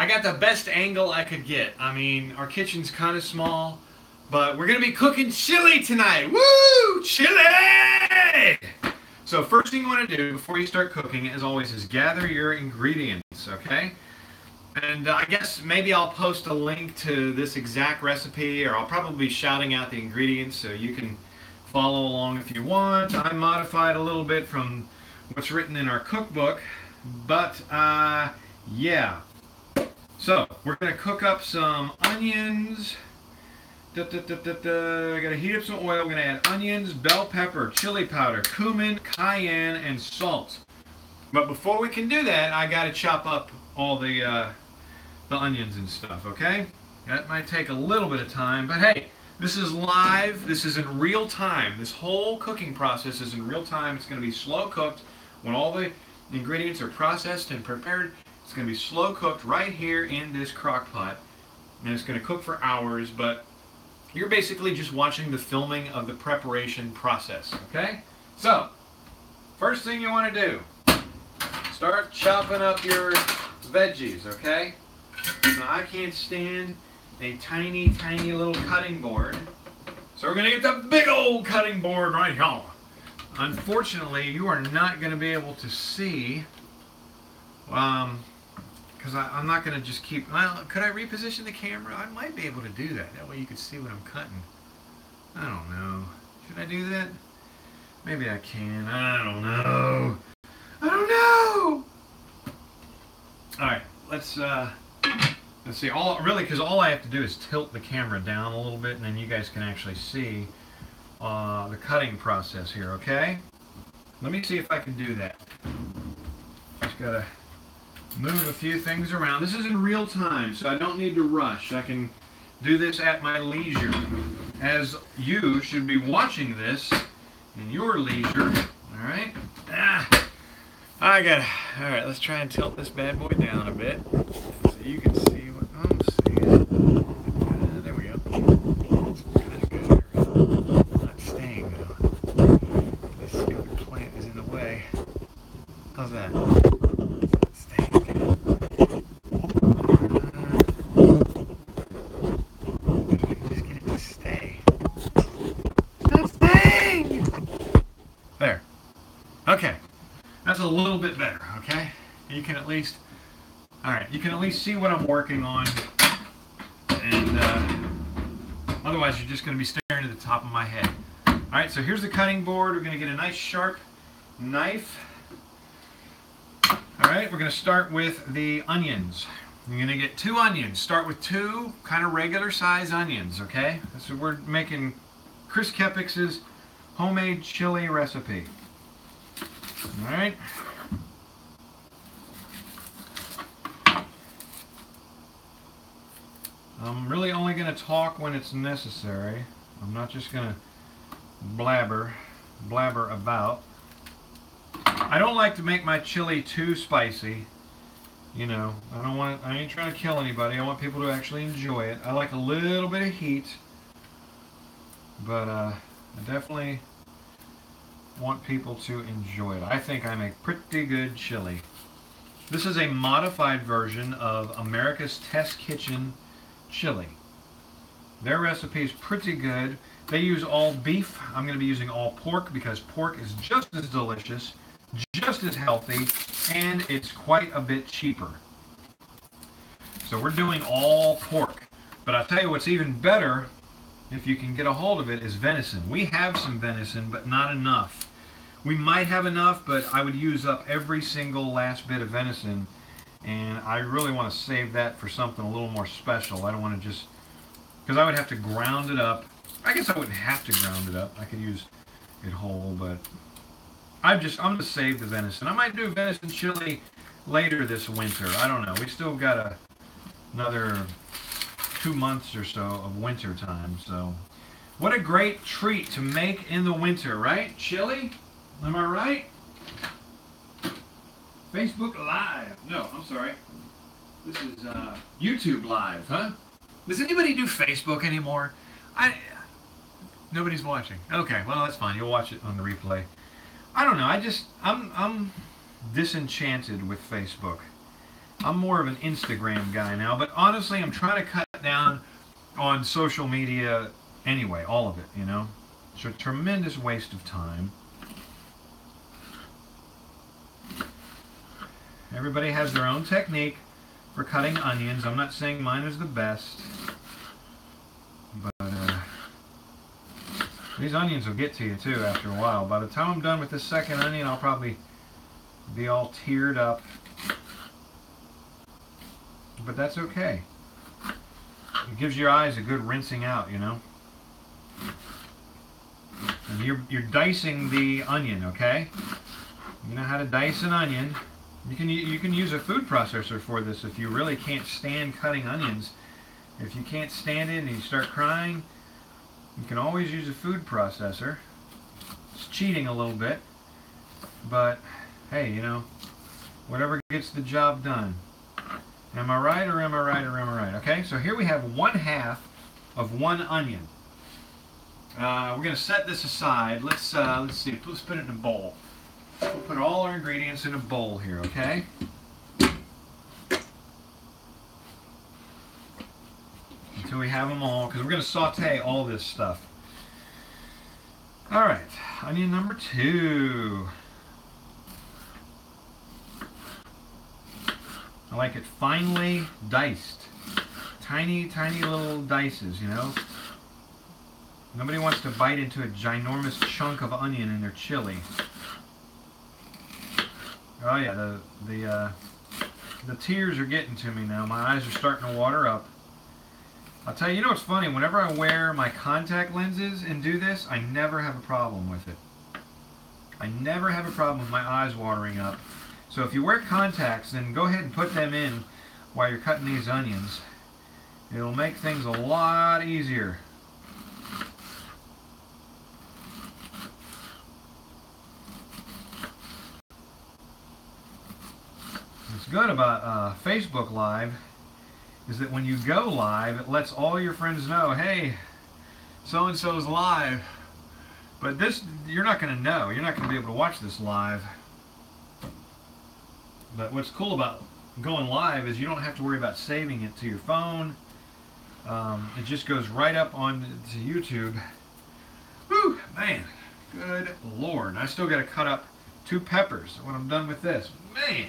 I got the best angle I could get. I mean, our kitchen's kind of small, but we're going to be cooking chili tonight. Woo! Chili! So first thing you want to do before you start cooking, as always, is gather your ingredients, okay? And I guess maybe I'll post a link to this exact recipe, or I'll probably be shouting out the ingredients so you can follow along if you want. I modified a little bit from what's written in our cookbook, but yeah. So we're gonna cook up some onions. I gotta heat up some oil. We're gonna add onions, bell pepper, chili powder, cumin, cayenne, and salt. But before we can do that, I gotta chop up all the onions and stuff. Okay? That might take a little bit of time, but hey, this is live. This is in real time. This whole cooking process is in real time. It's gonna be slow cooked. When all the ingredients are processed and prepared, it's going to be slow cooked right here in this crock pot. And it's going to cook for hours, but you're basically just watching the filming of the preparation process, okay? So, first thing you want to do, start chopping up your veggies, okay? Now, I can't stand a tiny, tiny little cutting board. So we're going to get the big old cutting board right here. Unfortunately, you are not going to be able to see, because I'm not going to just keep, well, could I reposition the camera? I might be able to do that. That way you can see what I'm cutting. I don't know. Should I do that? Maybe I can. I don't know. I don't know! Alright, let's see. Because all I have to do is tilt the camera down a little bit, and then you guys can actually see the cutting process here, okay? Let me see if I can do that. Just gotta move a few things around. This is in real time, so I don't need to rush. I can do this at my leisure, as you should be watching this in your leisure. All right. All right, let's try and tilt this bad boy down a bit so you can see what I'm seeing. There we go. It's kind of good. Not staying though. This stupid plant is in the way. How's that? There. Okay. That's a little bit better, okay? You can at least, alright, you can at least see what I'm working on. And otherwise you're just going to be staring at the top of my head. Alright, so here's the cutting board. We're going to get a nice sharp knife. Alright, we're going to start with the onions. You're going to get 2 onions. Start with 2 kind of regular size onions, okay? So we're making Chris Kepix's homemade chili recipe. Alright. I'm really only going to talk when it's necessary. I'm not just going to blabber about. I don't like to make my chili too spicy. You know, I ain't trying to kill anybody. I want people to actually enjoy it. I like a little bit of heat, but I definitely want people to enjoy it. I think I make pretty good chili. This is a modified version of America's Test Kitchen chili. Their recipe is pretty good. They use all beef. I'm going to be using all pork because pork is just as delicious, just as healthy, and it's quite a bit cheaper. So we're doing all pork. But I'll tell you what's even better, if you can get a hold of it, is venison. We have some venison, but not enough. We might have enough, but I would use up every single last bit of venison, and I really want to save that for something a little more special. I don't want to just, because I would have to ground it up. I guess I wouldn't have to ground it up. I could use it whole, but I'm going to save the venison. I might do venison chili later this winter. I don't know. We still got another 2 months or so of winter time, so what a great treat to make in the winter, right? Chili? Am I right? Facebook Live. No, I'm sorry. This is YouTube Live, huh? Does anybody do Facebook anymore? Nobody's watching. Okay, well that's fine. You'll watch it on the replay. I don't know. I'm disenchanted with Facebook. I'm more of an Instagram guy now, but honestly, I'm trying to cut down on social media anyway, all of it, you know. It's a tremendous waste of time. Everybody has their own technique for cutting onions. I'm not saying mine is the best, but these onions will get to you too after a while. By the time I'm done with this second onion, I'll probably be all teared up, but that's okay. It gives your eyes a good rinsing out, you know. And you're dicing the onion, okay? You know how to dice an onion. You can use a food processor for this if you really can't stand cutting onions. If you can't stand it and you start crying, you can always use a food processor. It's cheating a little bit, but hey, you know, whatever gets the job done. Am I right or am I right or am I right? Okay, so here we have 1/2 of 1 onion. We're going to set this aside. Let's see. Let's put it in a bowl. We'll put all our ingredients in a bowl here, okay? Until we have them all, because we're going to saute all this stuff. All right, onion number 2. I like it finely diced. Tiny, tiny little dices, you know? Nobody wants to bite into a ginormous chunk of onion in their chili. Oh yeah, the tears are getting to me now. My eyes are starting to water up. I'll tell you, you know what's funny? Whenever I wear my contact lenses and do this, I never have a problem with it. I never have a problem with my eyes watering up. So if you wear contacts, then go ahead and put them in while you're cutting these onions. It'll make things a lot easier. What's good about Facebook Live is that when you go live, it lets all your friends know, hey, so-and-so's live. But this, you're not going to know. You're not going to be able to watch this live. But what's cool about going live is you don't have to worry about saving it to your phone. It just goes right up on to YouTube. Whew, man, good Lord. I still got to cut up 2 peppers when I'm done with this. Man,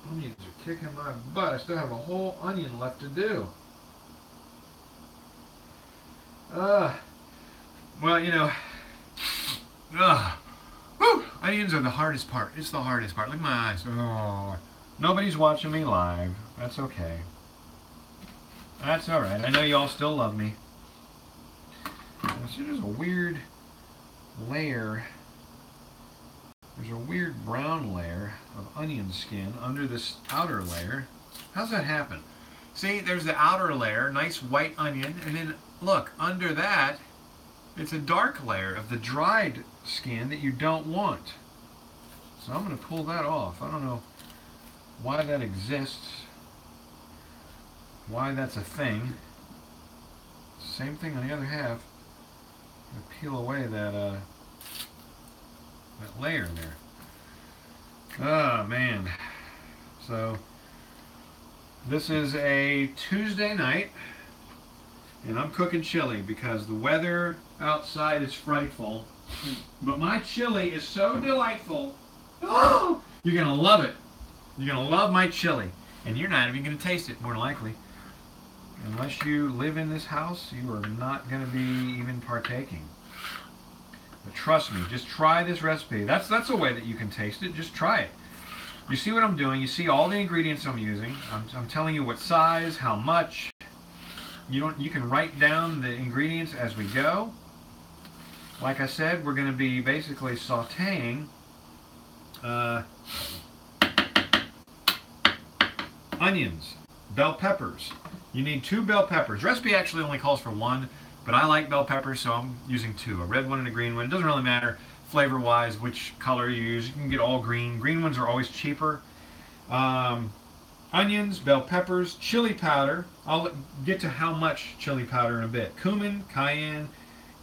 onions are kicking my butt. I still have a whole onion left to do. Well, you know, onions are the hardest part. It's the hardest part. Look at my eyes. Oh, nobody's watching me live. That's okay. That's all right. I know you all still love me. See, there's a weird layer. There's a weird brown layer of onion skin under this outer layer. How's that happen? See, there's the outer layer, nice white onion, and then look, under that, it's a dark layer of the dried skin that you don't want. So I'm going to pull that off. I don't know why that exists, why that's a thing. Same thing on the other half. I'm going to peel away that layer there. Oh man. So this is a Tuesday night and I'm cooking chili because the weather outside is frightful. But my chili is so delightful. Oh, you're going to love it. You're going to love my chili. And you're not even going to taste it, more than likely. Unless you live in this house, you are not going to be even partaking. But trust me, just try this recipe. That's a way that you can taste it. Just try it. You see what I'm doing. You see all the ingredients I'm using. I'm telling you what size, how much. You can write down the ingredients as we go. Like I said, we're going to be basically sautéing onions, bell peppers. You need 2 bell peppers. Recipe actually only calls for 1, but I like bell peppers, so I'm using 2, a red one and a green one. It doesn't really matter flavor-wise which color you use. You can get all green. Green ones are always cheaper. Onions, bell peppers, chili powder. I'll get to how much chili powder in a bit. Cumin, cayenne,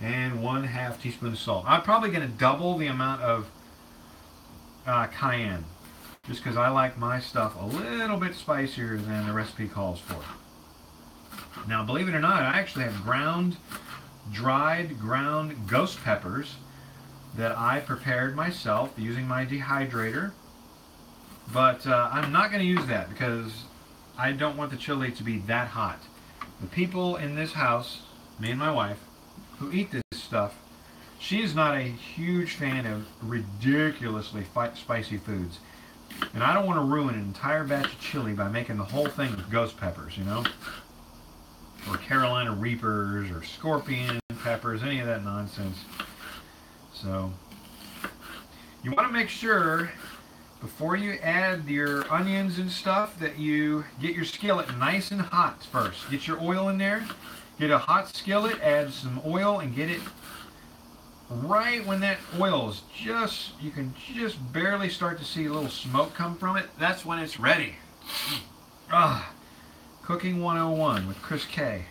and 1/2 teaspoon of salt. I'm probably going to double the amount of cayenne. just because I like my stuff a little bit spicier than the recipe calls for. Now, believe it or not, I actually have dried ground ghost peppers that I prepared myself using my dehydrator. But I'm not going to use that because I don't want the chili to be that hot. The people in this house, me and my wife, who eat this stuff, she is not a huge fan of ridiculously spicy foods. And I don't want to ruin an entire batch of chili by making the whole thing with ghost peppers, you know? Or Carolina Reapers, or scorpion peppers, any of that nonsense. So, you want to make sure, before you add your onions and stuff, that you get your skillet nice and hot first. Get your oil in there, get a hot skillet, add some oil, and get it right when that oil is you can just barely start to see a little smoke come from it. That's when it's ready. Cooking 101 with Chris K.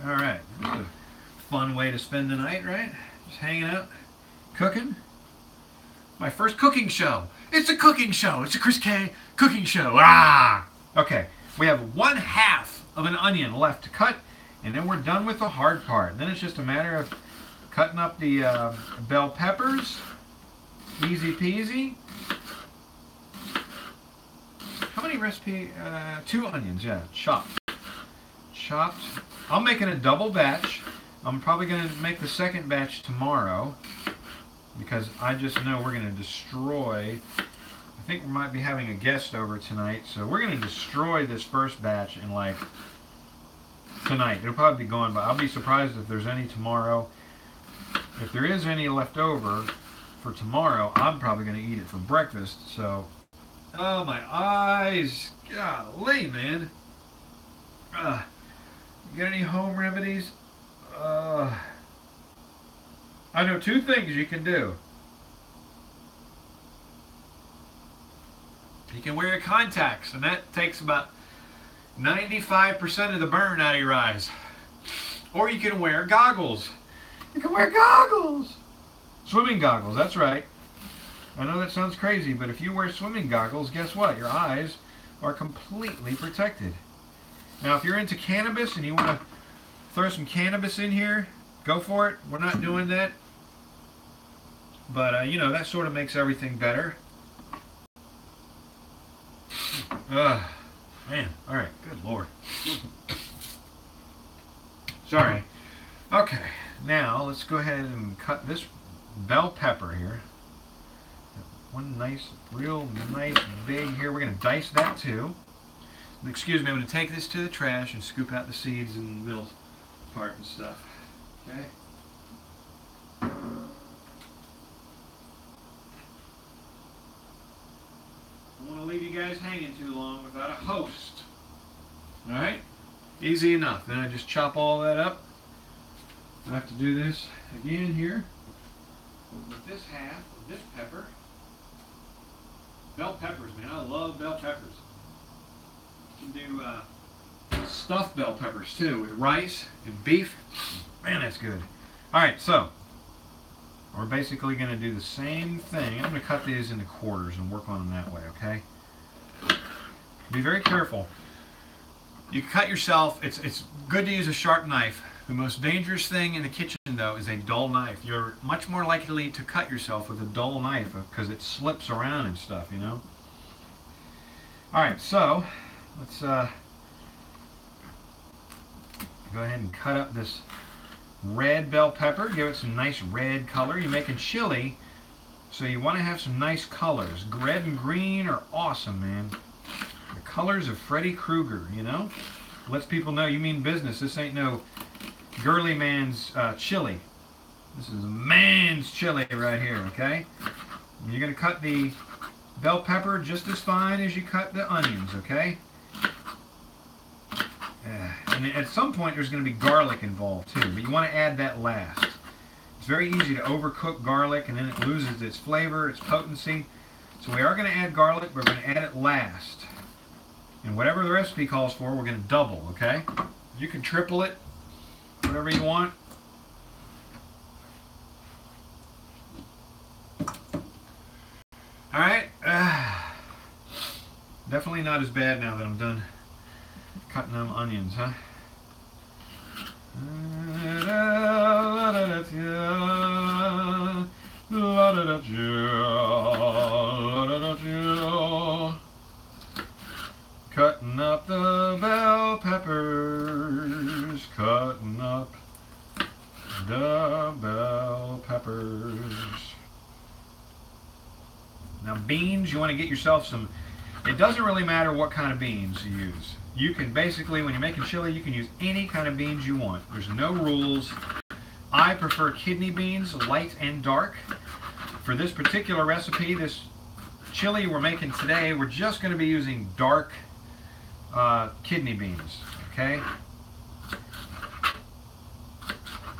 Alright, that's a fun way to spend the night, right? Just hanging out, cooking. My first cooking show. It's a cooking show. It's a Chris K cooking show. Okay, we have 1/2 of an onion left to cut, and then we're done with the hard part. Then it's just a matter of cutting up the bell peppers. Easy peasy. How many recipe? 2 onions, yeah, chopped. I'm making a double batch. I'm probably going to make the second batch tomorrow because I just know we're going to destroy. I think we might be having a guest over tonight, so we're going to destroy this first batch in like tonight. It'll probably be gone, but I'll be surprised if there's any tomorrow. If there is any left over for tomorrow, I'm probably going to eat it for breakfast. So, oh, my eyes. Golly, man. You got any home remedies? I know 2 things you can do. You can wear your contacts, and that takes about 95% of the burn out of your eyes. Or you can wear goggles. You can wear goggles! Swimming goggles, that's right. I know that sounds crazy, but if you wear swimming goggles, guess what? Your eyes are completely protected. Now, if you're into cannabis and you want to throw some cannabis in here, go for it. We're not doing that. But, you know, that sort of makes everything better. Man, alright, good lord. Sorry. Okay, now let's go ahead and cut this bell pepper here. One nice, real nice big here. We're going to dice that too. Excuse me, I'm going to take this to the trash and scoop out the seeds and the middle part and stuff. Okay? I don't want to leave you guys hanging too long without a host. Alright? Easy enough. Then I just chop all that up. I have to do this again here with this half of this pepper. Bell peppers, man. I love bell peppers. You can do stuffed bell peppers too with rice and beef. Man, that's good. Alright, so we're basically going to do the same thing. I'm going to cut these into quarters and work on them that way, okay? Be very careful. You can cut yourself. It's good to use a sharp knife. The most dangerous thing in the kitchen, though, is a dull knife. You're much more likely to cut yourself with a dull knife because it slips around and stuff, you know? Alright, so let's go ahead and cut up this red bell pepper. Give it some nice red color. You're making chili, so you want to have some nice colors. Red and green are awesome, man. The colors of Freddy Krueger, you know? Lets people know you mean business. This ain't no girly man's chili. This is a man's chili right here, okay? And you're going to cut the bell pepper just as fine as you cut the onions, okay? And at some point there's going to be garlic involved too, but you want to add that last. It's very easy to overcook garlic and then it loses its flavor, its potency. So we are going to add garlic, but we're going to add it last. And whatever the recipe calls for, we're going to double, okay? You can triple it, whatever you want. Definitely not as bad now that I'm done cutting them onions, huh? Cutting up the bell peppers, cutting up the bell peppers. Now beans, you want to get yourself some, it doesn't really matter what kind of beans you use. You can basically, when you're making chili, you can use any kind of beans you want. There's no rules. I prefer kidney beans, light and dark. For this particular recipe, this chili we're making today, we're just going to be using dark kidney beans, okay?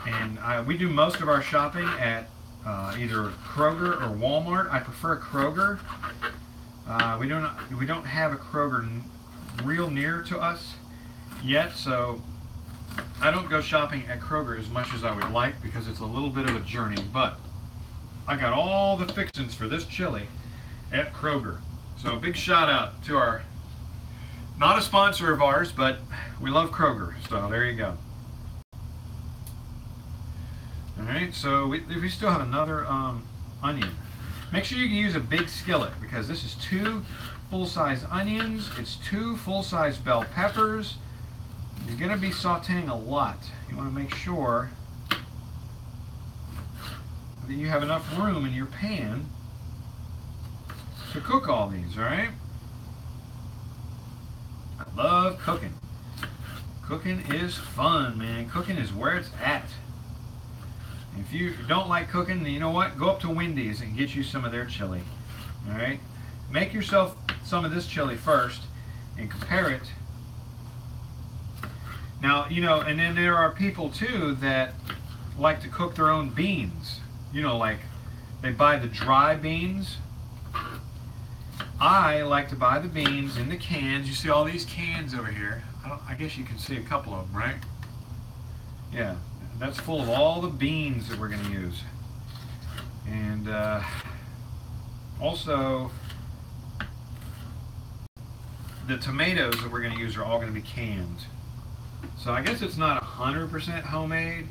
And we do most of our shopping at either Kroger or Walmart. I prefer Kroger. We don't have a Kroger real near to us yet, so I don't go shopping at Kroger as much as I would like because it's a little bit of a journey, but I got all the fixings for this chili at Kroger. So big shout out to our, not a sponsor of ours, but we love Kroger, so there you go. Alright, so we still have another onion. Make sure you can use a big skillet because this is 2 full-size onions, it's 2 full-size bell peppers. You're going to be sauteing a lot. You want to make sure that you have enough room in your pan to cook all these, alright? I love cooking. Cooking is fun, man. Cooking is where it's at. If you don't like cooking, then you know what? Go up to Wendy's and get you some of their chili. Alright? Make yourself some of this chili first and compare it. Now, you know, and then there are people too that like to cook their own beans. You know, like they buy the dry beans. I like to buy the beans in the cans. You see all these cans over here. I guess you can see a couple of them, right? Yeah, that's full of all the beans that we're going to use. And also, the tomatoes that we're going to use are all going to be canned. So I guess it's not 100% homemade,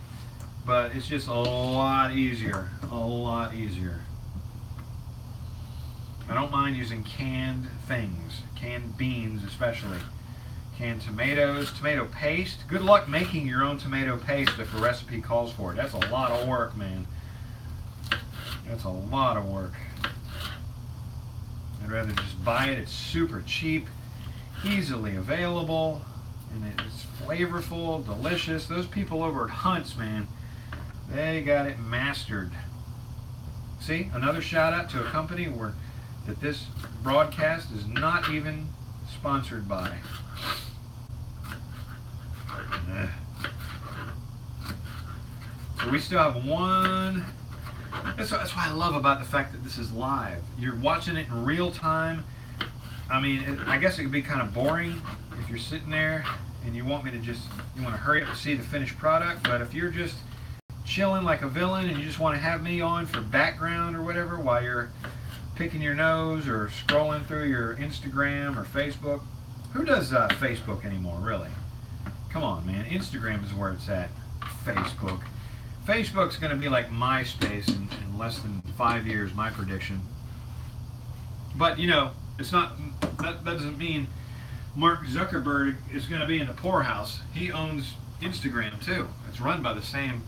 but it's just a lot easier. A lot easier. I don't mind using canned things, canned beans especially. Canned tomatoes, tomato paste. Good luck making your own tomato paste if the recipe calls for it. That's a lot of work, man. That's a lot of work. I'd rather just buy it. It's super cheap, easily available, and it's flavorful, delicious. Those people over at Hunt's, man, they got it mastered. See, another shout out to a company that this broadcast is not even sponsored by. So we still have one. That's why I love about the fact that this is live. You're watching it in real time. I mean, I guess it could be kind of boring if you're sitting there and you want me to you want to hurry up to see the finished product. But if you're just chilling like a villain and you just want to have me on for background or whatever while you're picking your nose or scrolling through your Instagram or Facebook. Who does Facebook anymore, really? Come on, man. Instagram is where it's at. Facebook. Facebook's going to be like MySpace in less than 5 years, my prediction. But, you know, it's not. That doesn't mean Mark Zuckerberg is going to be in the poorhouse. He owns Instagram, too. It's run by the same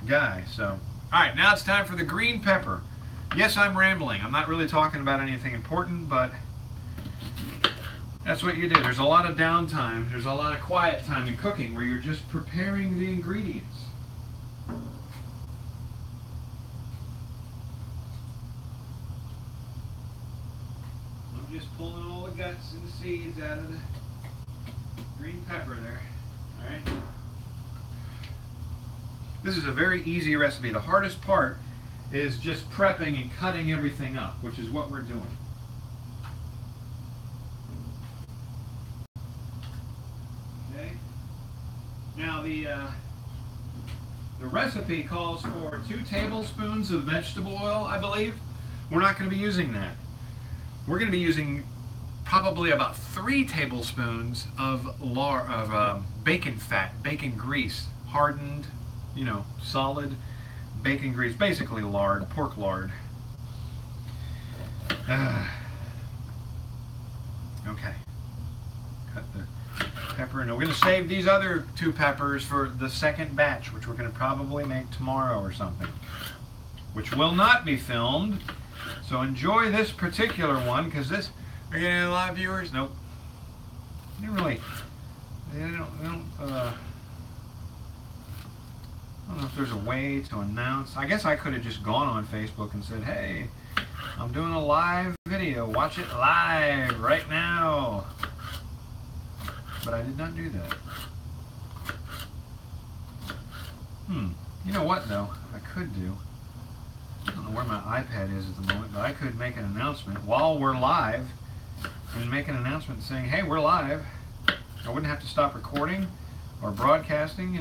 guy. So, all right, now it's time for the green pepper. Yes, I'm rambling. I'm not really talking about anything important, but that's what you do. There's a lot of downtime. There's a lot of quiet time in cooking where you're just preparing the ingredients. I'm just pulling all the guts and the seeds out of the green pepper there. All right. This is a very easy recipe. The hardest part is just prepping and cutting everything up, which is what we're doing. Okay. Now the recipe calls for 2 tablespoons of vegetable oil, I believe. We're not going to be using that. We're going to be using probably about 3 tablespoons of bacon fat, bacon grease, hardened, solid bacon grease, basically lard, pork lard. Okay. Cut the pepper, and we're going to save these other 2 peppers for the second batch, which we're going to probably make tomorrow or something, which will not be filmed. So enjoy this particular one, because this, are you getting any live viewers? Nope. They don't, I don't know if there's a way to announce. I guess I could have just gone on Facebook and said, hey, I'm doing a live video. Watch it live right now. But I did not do that. You know what, though? I could do. I don't know where my iPad is at the moment, but I could make an announcement while we're live and make an announcement saying, hey, we're live. I wouldn't have to stop recording or broadcasting,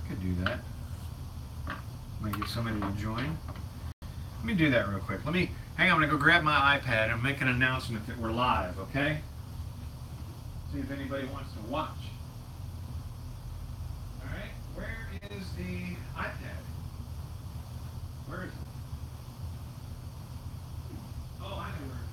Could do that. Might get somebody to join. Let me do that real quick. Hang on, I'm going to go grab my iPad and make an announcement that we're live, okay? See if anybody wants to watch. Alright, where is the iPad? Where is it? Oh, I know where it is.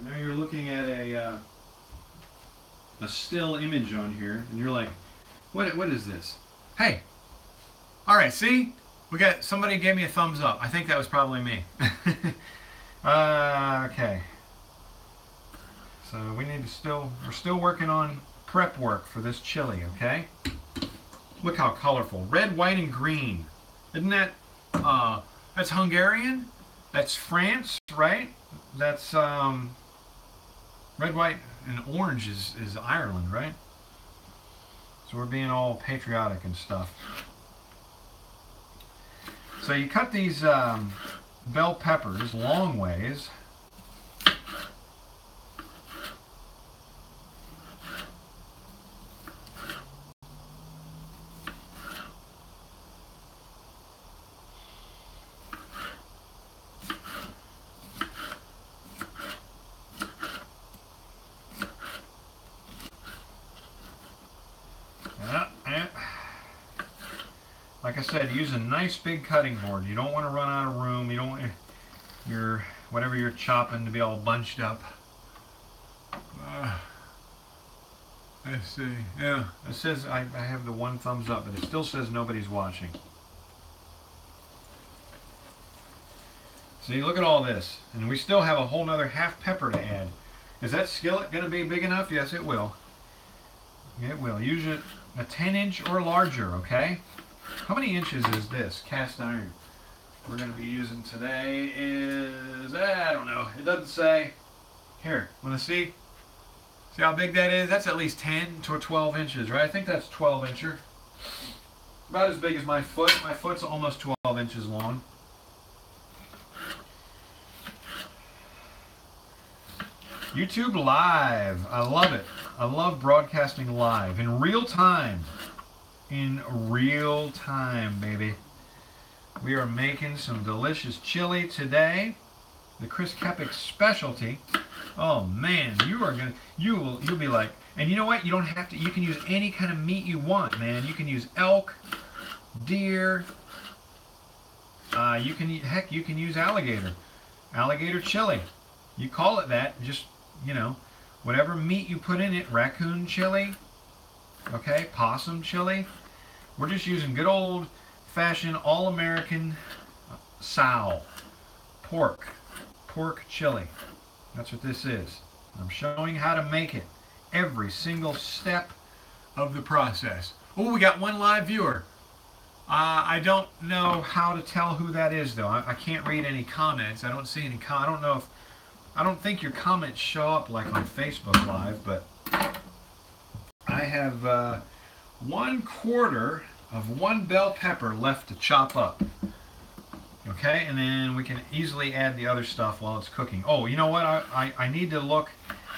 I know you're looking at a still image on here, and you're like, what is this? Hey, all right, see? We got, somebody gave me a thumbs up. I think that was probably me. Okay. So we need to we're still working on prep work for this chili, okay? Look how colorful. Red, white, and green. Isn't that, that's Hungarian? That's France, right? That's, red, white, and orange is Ireland, right? So we're being all patriotic and stuff. So you cut these bell peppers long ways. Like I said, use a nice big cutting board. You don't want to run out of room. You don't want your whatever you're chopping to be all bunched up. Let's see. Yeah, it says I have the one thumbs up, but it still says nobody's watching. See, look at all this, and we still have a whole nother half pepper to add. Is that skillet going to be big enough? Yes, it will. It will. Use it a 10-inch or larger, okay? How many inches is this cast iron we're going to be using today? Is, I don't know. It doesn't say. Here, want to see? See how big that is? That's at least 10 to 12 inches, right? I think that's 12-incher. About as big as my foot. My foot's almost 12 inches long. YouTube Live. I love it. I love broadcasting live in real time. In real time, baby. We are making some delicious chili today. The Chris Kepik specialty. Oh man, you'll be like, and you know what? You don't have to. You can use any kind of meat you want, man. You can use elk, deer. You can use alligator. Alligator chili. You call it that. Just, you know, whatever meat you put in it. Raccoon chili. Okay, possum chili. We're just using good old-fashioned, all-American sow pork chili. That's what this is. I'm showing how to make it. Every single step of the process. Oh, we got one live viewer. I don't know how to tell who that is, though. I can't read any comments. I don't see any I don't think your comments show up like on Facebook Live, but I have 1/4 of one bell pepper left to chop up. Okay, and then we can easily add the other stuff while it's cooking. Oh, you know what? I need to look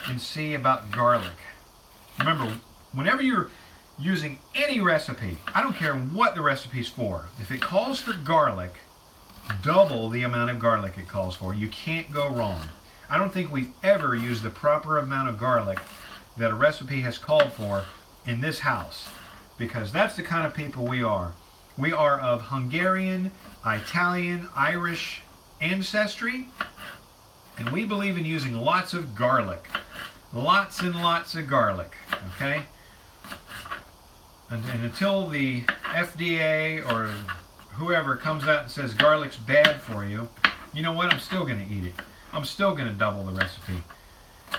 and see about garlic. Remember, whenever you're using any recipe, I don't care what the recipe's for, if it calls for garlic, double the amount of garlic it calls for. You can't go wrong. I don't think we've ever used the proper amount of garlic that a recipe has called for in this house, because that's the kind of people we are. We are of Hungarian, Italian, Irish ancestry, and we believe in using lots of garlic. Lots and lots of garlic, okay? And until the FDA or whoever comes out and says garlic's bad for you, you know what? I'm still going to eat it. I'm still going to double the recipe.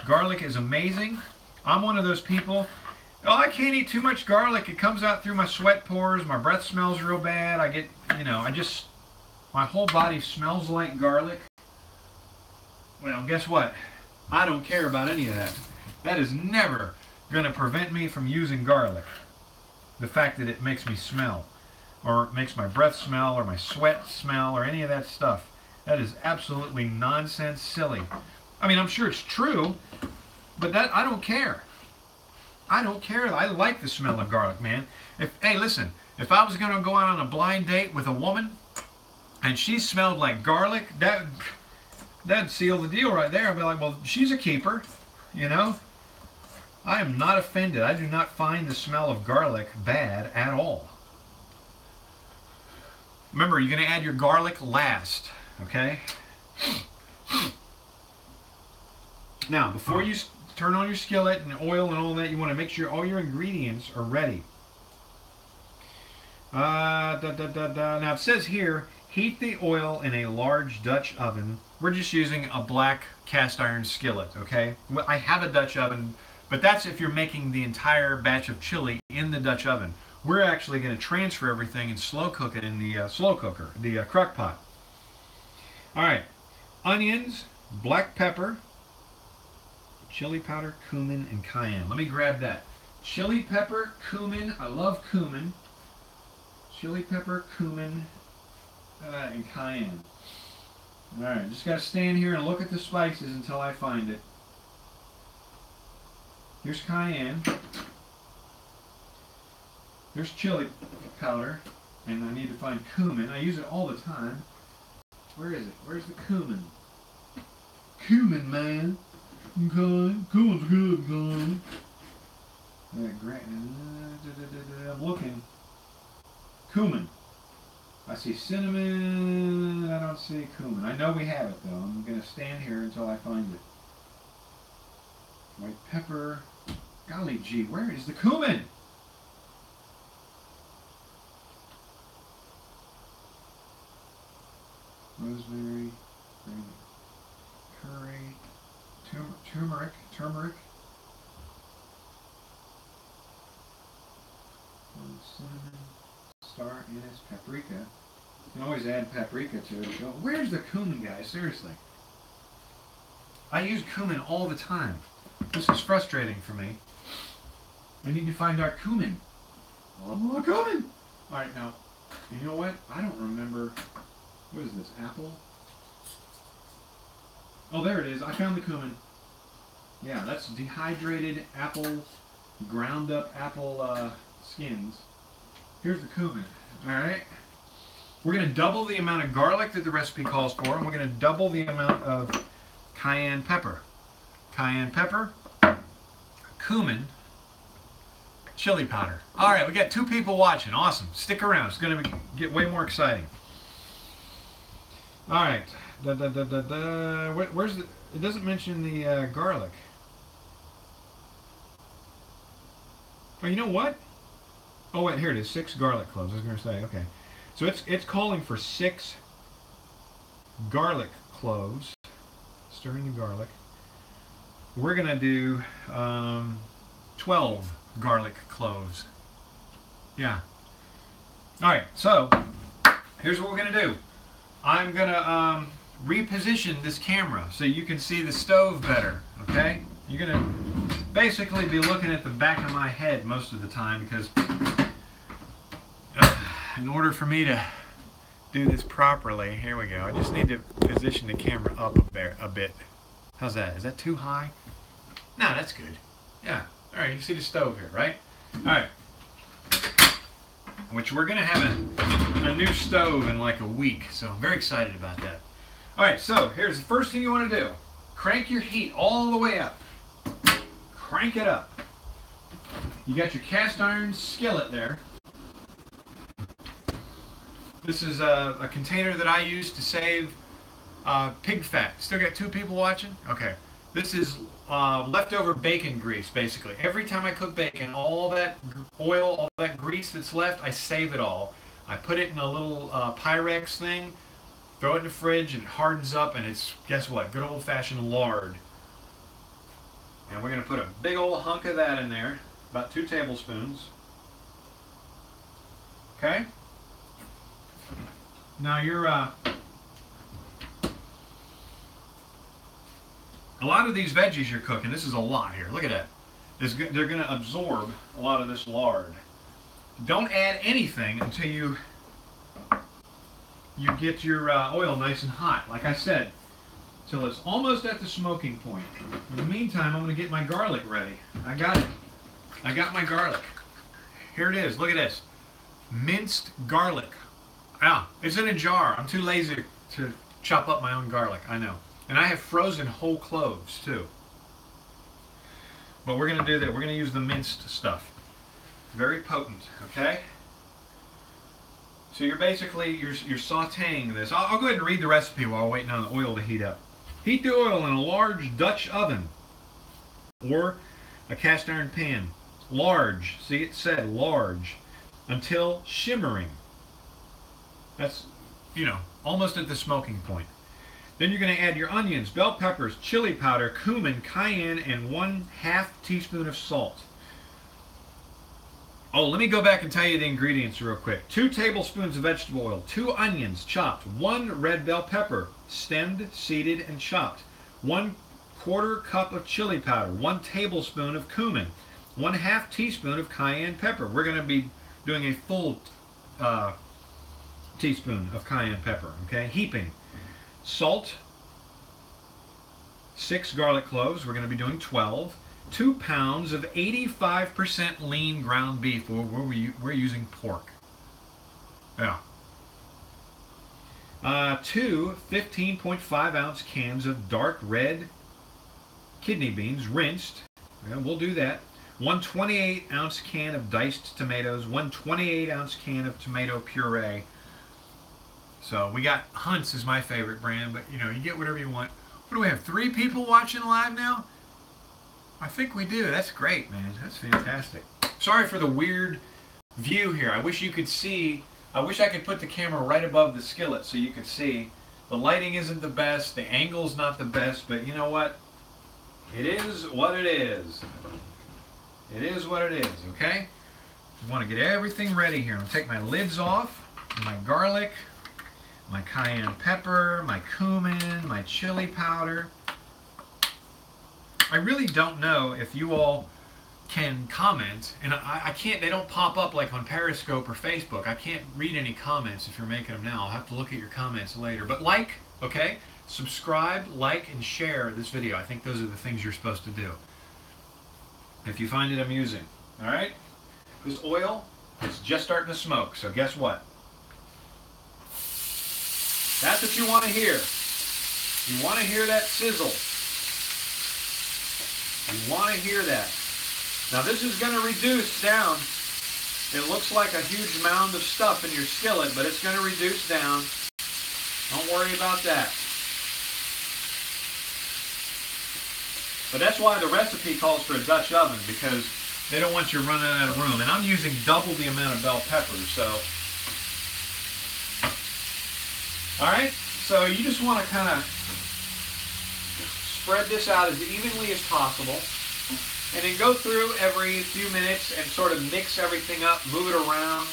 Garlic is amazing. I'm one of those people, oh, I can't eat too much garlic. It comes out through my sweat pores. My breath smells real bad. I get, you know, my whole body smells like garlic. Well, guess what? I don't care about any of that. That is never going to prevent me from using garlic. The fact that it makes me smell, or it makes my breath smell, or my sweat smell, or any of that stuff. That is absolutely nonsense, silly. I mean, I'm sure it's true, but I don't care. I don't care. I like the smell of garlic, man. Hey, listen, if I was going to go out on a blind date with a woman and she smelled like garlic, that'd seal the deal right there. I'd be like, well, she's a keeper, you know? I am not offended. I do not find the smell of garlic bad at all. Remember, you're going to add your garlic last, okay? Now, before you turn on your skillet and oil and all that, you want to make sure all your ingredients are ready. Now it says here, heat the oil in a large Dutch oven. We're just using a black cast iron skillet, okay? Well, I have a Dutch oven, but that's if you're making the entire batch of chili in the Dutch oven. We're actually going to transfer everything and slow cook it in the slow cooker, the crock pot. All right, onions, black pepper, chili powder, cumin, and cayenne. Let me grab that. Chili pepper, cumin. I love cumin. Chili pepper, cumin, and cayenne. All right, just got to stand here and look at the spices until I find it. Here's cayenne. There's chili powder, and I need to find cumin. I use it all the time. Where is it? Where's the cumin? Cumin, man. Okay, cumin's good, guys. I'm looking. Cumin. I see cinnamon. I don't see cumin. I know we have it though. I'm going to stand here until I find it. White pepper. Golly gee, where is the cumin? Rosemary, curry, turmeric, cinnamon, star anise, paprika. You can always add paprika to it. Where's the cumin, guys? Seriously. I use cumin all the time. This is frustrating for me. I need to find our cumin. Oh, cumin! Alright, now, you know what? I don't remember. What is this, apple? Oh, there it is. I found the cumin. Yeah, that's dehydrated apple, ground up apple skins. Here's the cumin. Alright. We're going to double the amount of garlic that the recipe calls for, and we're going to double the amount of cayenne pepper. Cayenne pepper, cumin, chili powder. Alright, we got 2 people watching. Awesome. Stick around. It's going to get way more exciting. Alright. Where's the... It doesn't mention the garlic. Oh, you know what? Oh, wait, here it is. 6 garlic cloves. I was going to say, okay. So it's calling for 6 garlic cloves. Stirring the garlic. We're going to do 12 garlic cloves. Yeah. Alright, so here's what we're going to do. I'm going to reposition this camera so you can see the stove better, okay? You're going to basically be looking at the back of my head most of the time because in order for me to do this properly, here we go. I just need to position the camera up a bit. How's that? Is that too high? No, that's good. Yeah. All right, you see the stove here, right? All right. Which we're going to have a new stove in like a week, so I'm very excited about that. All right, so here's the first thing you want to do. Crank your heat all the way up. Crank it up. You got your cast iron skillet there. This is a container that I use to save pig fat. Still got 2 people watching? Okay. This is leftover bacon grease, basically. Every time I cook bacon, all that oil, all that grease that's left, I save it all. I put it in a little Pyrex thing, throw it in the fridge, and it hardens up, and it's, guess what, good old-fashioned lard. And we're going to put a big old hunk of that in there, about 2 tablespoons. Okay? Now you're, a lot of these veggies you're cooking, this is a lot here, look at that. They're going to absorb a lot of this lard. Don't add anything until you get your oil nice and hot, like I said, till it's almost at the smoking point. In the meantime, I'm going to get my garlic ready. I got it. I got my garlic. Here it is, look at this. Minced garlic. Ah, it's in a jar. I'm too lazy to chop up my own garlic, I know. And I have frozen whole cloves, too. But we're going to do that. We're going to use the minced stuff. Very potent, okay? So you're basically, you're sauteing this. I'll go ahead and read the recipe while we're waiting on the oil to heat up. Heat the oil in a large Dutch oven or a cast iron pan. Large, see it said large, until shimmering. That's, almost at the smoking point. Then you're going to add your onions, bell peppers, chili powder, cumin, cayenne, and 1/2 teaspoon of salt. Oh, let me go back and tell you the ingredients real quick. 2 tablespoons of vegetable oil, 2 onions chopped, 1 red bell pepper, stemmed, seeded, and chopped, 1/4 cup of chili powder, 1 tablespoon of cumin, 1/2 teaspoon of cayenne pepper. We're going to be doing a full teaspoon of cayenne pepper, okay? Heaping. Salt, 6 garlic cloves. We're going to be doing 12. 2 pounds of 85% lean ground beef. We're using pork. Yeah. 2 15.5 ounce cans of dark red kidney beans, rinsed. Yeah, we'll do that. 1 28 ounce can of diced tomatoes. 1 28 ounce can of tomato puree. So we got Hunt's is my favorite brand, but you get whatever you want. What do we have? 3 people watching live now? I think we do. That's great, man. That's fantastic. Sorry for the weird view here. I wish you could see. I wish I could put the camera right above the skillet so you could see. The lighting isn't the best. The angle's not the best, but you know what? It is what it is. It is what it is, okay? I want to get everything ready here. I'm going to take my lids off, my garlic, my cayenne pepper, my cumin, my chili powder. I really don't know if you all can comment, and I can't, they don't pop up like on Periscope or Facebook. I can't read any comments if you're making them now. I'll have to look at your comments later. But okay? Subscribe, like, and share this video. I think those are the things you're supposed to do if you find it amusing. All right? This oil is just starting to smoke, so guess what? That's what you want to hear. You want to hear that sizzle. You want to hear that. Now this is going to reduce down. It looks like a huge mound of stuff in your skillet, but it's going to reduce down. Don't worry about that. But that's why the recipe calls for a Dutch oven, because they don't want you running out of room. And I'm using double the amount of bell peppers, so. Alright, so you just want to kind of spread this out as evenly as possible. And then go through every few minutes and sort of mix everything up, move it around.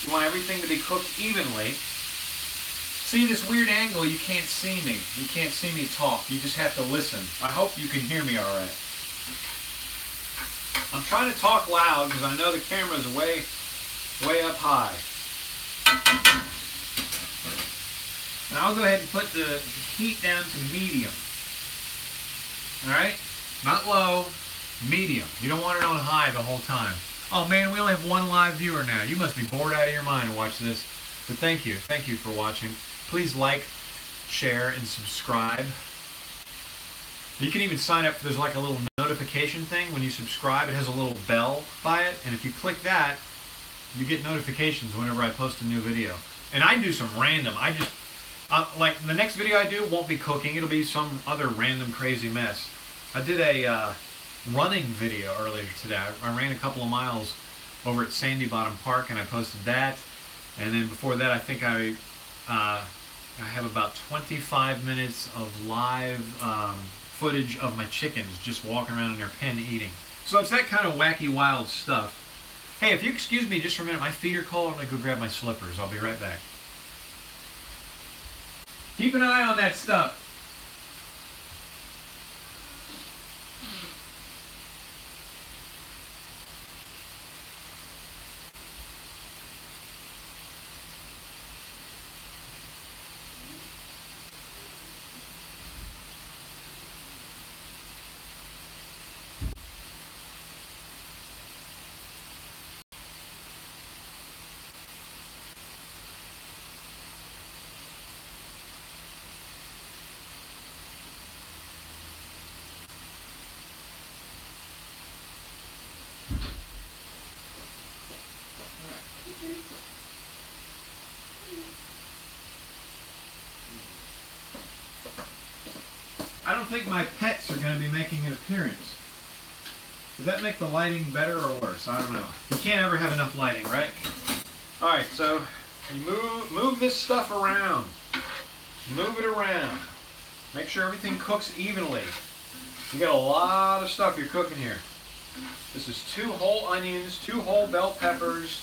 You want everything to be cooked evenly. See this weird angle, you can't see me. You can't see me talk. You just have to listen. I hope you can hear me all right. I'm trying to talk loud because I know the camera's way up high. Now I'll go ahead and put the heat down to medium. Alright? Not low, medium. You don't want it on high the whole time. Oh man, we only have 1 live viewer now. You must be bored out of your mind to watch this. But thank you. Thank you for watching. Please like, share, and subscribe. You can even sign up. There's like a little notification thing when you subscribe. It has a little bell by it. And if you click that, you get notifications whenever I post a new video. And I do some random. Like the next video I do won't be cooking. It'll be some other random crazy mess. I did a running video earlier today. I ran a couple of miles over at Sandy Bottom Park, and I posted that. And then before that, I think I have about 25 minutes of live footage of my chickens just walking around in their pen eating. So it's that kind of wacky, wild stuff. Hey, if you excuse me just for a minute, my feet are cold. I'm going to go grab my slippers. I'll be right back. Keep an eye on that stuff. think my pets are going to be making an appearance. Does that make the lighting better or worse? I don't know. You can't ever have enough lighting, right? All right, so you move this stuff around. Move it around. Make sure everything cooks evenly. You got a lot of stuff you're cooking here. This is 2 whole onions, 2 whole bell peppers.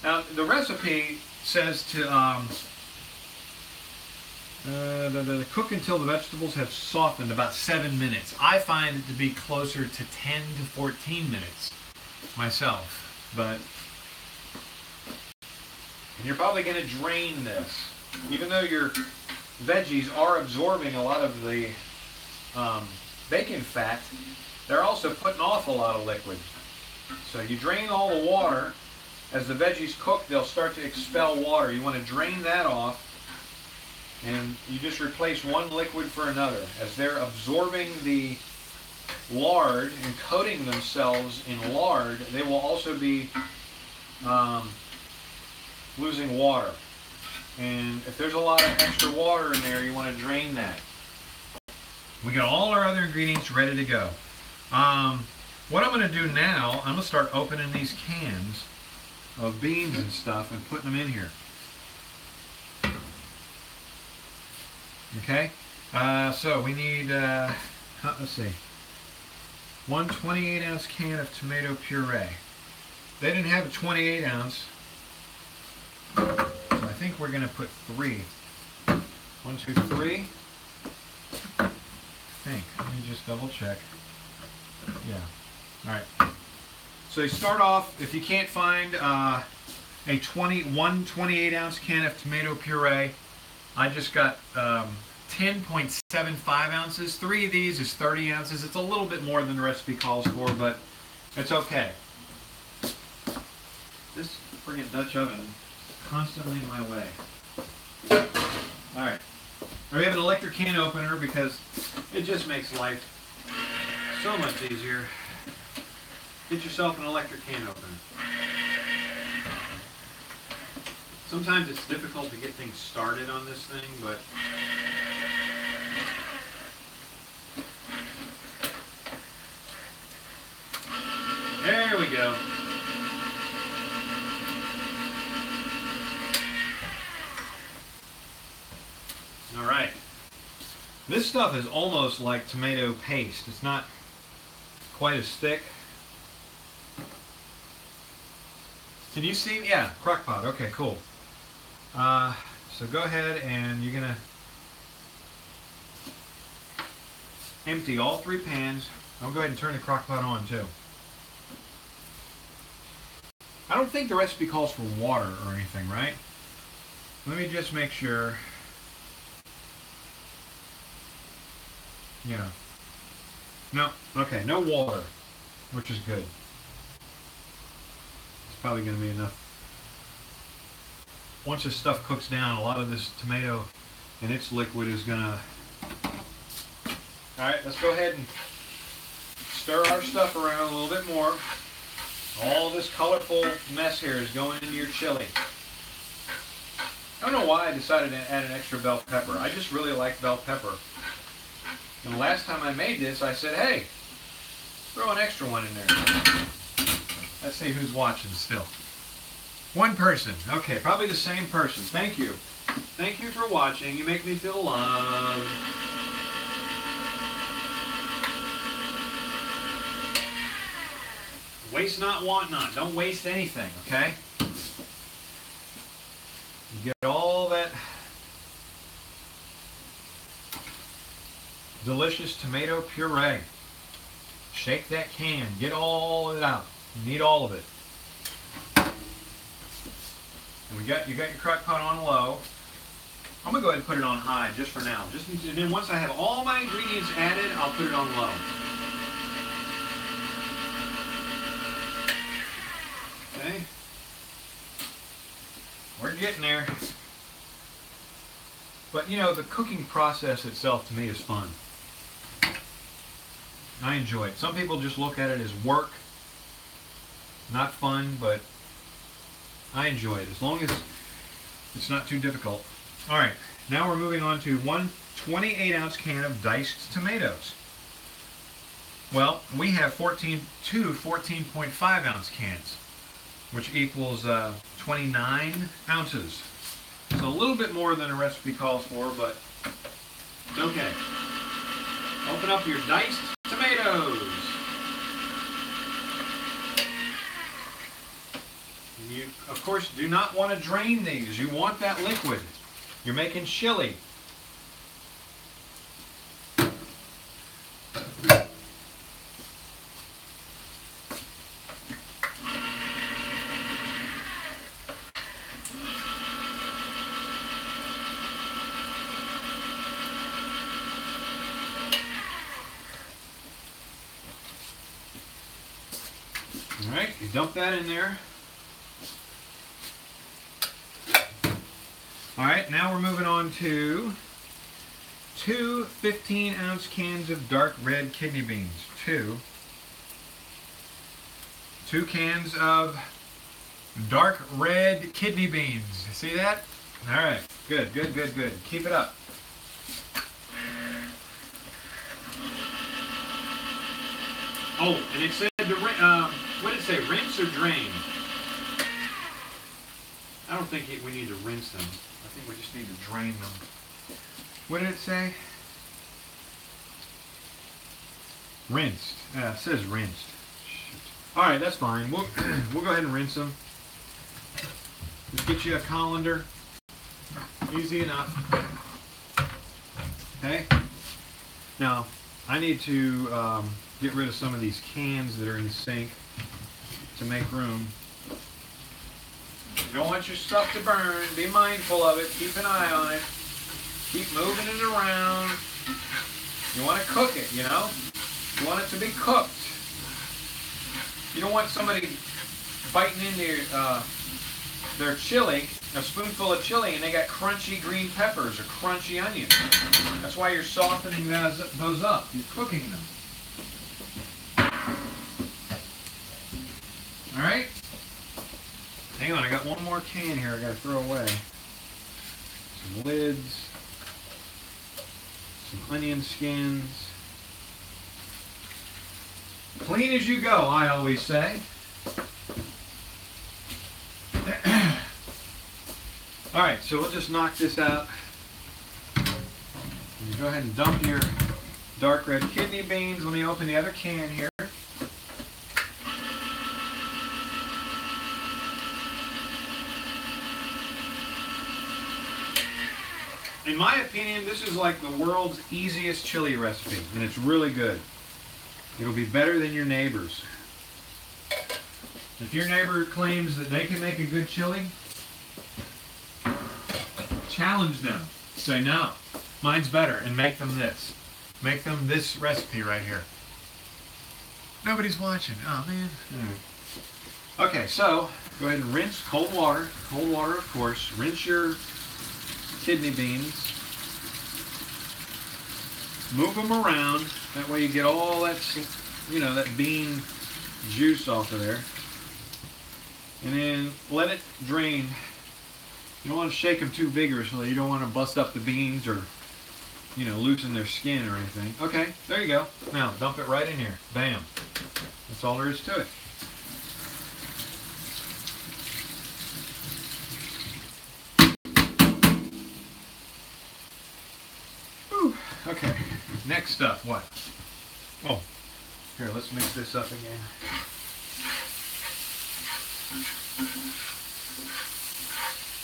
Now, the recipe says to cook until the vegetables have softened, about 7 minutes. I find it to be closer to 10 to 14 minutes myself, but and you're probably going to drain this. Even though your veggies are absorbing a lot of the bacon fat, they're also putting off a lot of liquid. So you drain all the water. As the veggies cook, they'll start to expel water. You want to drain that off, and you just replace one liquid for another. As they're absorbing the lard and coating themselves in lard, they will also be losing water. And if there's a lot of extra water in there, you want to drain that. We got all our other ingredients ready to go. What I'm going to do now, I'm going to start opening these cans of beans and stuff and putting them in here. Okay, so we need, let's see, 1 28-ounce can of tomato puree. They didn't have a 28-ounce, so I think we're going to put 3. 1, 2, 3. I think. Let me just double check. Yeah. All right. So you start off, if you can't find a 1 28-ounce can of tomato puree, I just got 10.75 ounces. 3 of these is 30 ounces. It's a little bit more than the recipe calls for, but it's okay. This friggin' Dutch oven is constantly in my way. All right. We have an electric can opener because it just makes life so much easier. Get yourself an electric can opener. Sometimes it's difficult to get things started on this thing, but there we go. All right. This stuff is almost like tomato paste. It's not quite as thick. Can you see? Yeah, crock pot. Okay, cool. So go ahead and you're going to empty all 3 pans. I'll go ahead and turn the crock pot on too. I don't think the recipe calls for water or anything, right? Let me just make sure. Yeah. No, okay, no water, which is good. It's probably going to be enough. Once this stuff cooks down, a lot of this tomato and its liquid is going to... Alright, let's go ahead and stir our stuff around a little bit more. All this colorful mess here is going into your chili. I don't know why I decided to add an extra bell pepper. I just really like bell pepper. And the last time I made this, I said, hey, throw an extra one in there. Let's see who's watching still. 1 person. Okay, probably the same person. Thank you. Thank you for watching. You make me feel loved. Waste not, want not. Don't waste anything, okay? You get all that delicious tomato puree. Shake that can. Get all of it out. You need all of it. And you got your crock pot on low. I'm going to go ahead and put it on high just for now. And then once I have all my ingredients added, I'll put it on low. Okay. We're getting there. But you know, the cooking process itself to me is fun. I enjoy it. Some people just look at it as work. Not fun, but I enjoy it. As long as It's not too difficult. All right, now we're moving on to one 28-ounce can of diced tomatoes. Well, we have two 14.5-ounce cans, which equals 29 ounces. So a little bit more than the recipe calls for, but it's okay. Open up your diced tomatoes. You, of course, do not want to drain these. You want that liquid. You're making chili. All right, you dump that in there. All right, now we're moving on to two 15-ounce cans of dark red kidney beans. Two cans of dark red kidney beans. See that? All right, good. Keep it up. Oh, and it said to what did it say? Rinse or drain? I don't think we need to rinse them. I think we just need to drain them. What did it say? Rinsed. Yeah, it says rinsed. Shoot. All right, that's fine. We'll go ahead and rinse them. Just get you a colander. Easy enough. Okay. Now, I need to get rid of some of these cans that are in the sink to make room. You don't want your stuff to burn. Be mindful of it. Keep an eye on it. Keep moving it around. You want to cook it, you know? You want it to be cooked. You don't want somebody biting into their chili, a spoonful of chili, and they got crunchy green peppers or crunchy onions. That's why you're softening those up. You're cooking them. All right? Hang on, I got one more can here I gotta throw away. Some lids, some onion skins. Clean as you go, I always say. All right, so we'll just knock this out. You go ahead and dump your dark red kidney beans. Let me open the other can here. In my opinion, this is like the world's easiest chili recipe, and it's really good. It'll be better than your neighbor's. If your neighbor claims that they can make a good chili, challenge them. Say, no, mine's better, and make them this. Make them this recipe right here. Nobody's watching. Oh, man. Okay, so go ahead and rinse cold water. Cold water, of course. Rinse your kidney beans. Move them around. That way you get all that, that bean juice off of there. And then let it drain. You don't want to shake them too vigorously. You don't want to bust up the beans or, loosen their skin or anything. Okay, there you go. Now dump it right in here. Bam. That's all there is to it. Whew. Okay, next up, what? Oh, here, let's mix this up again.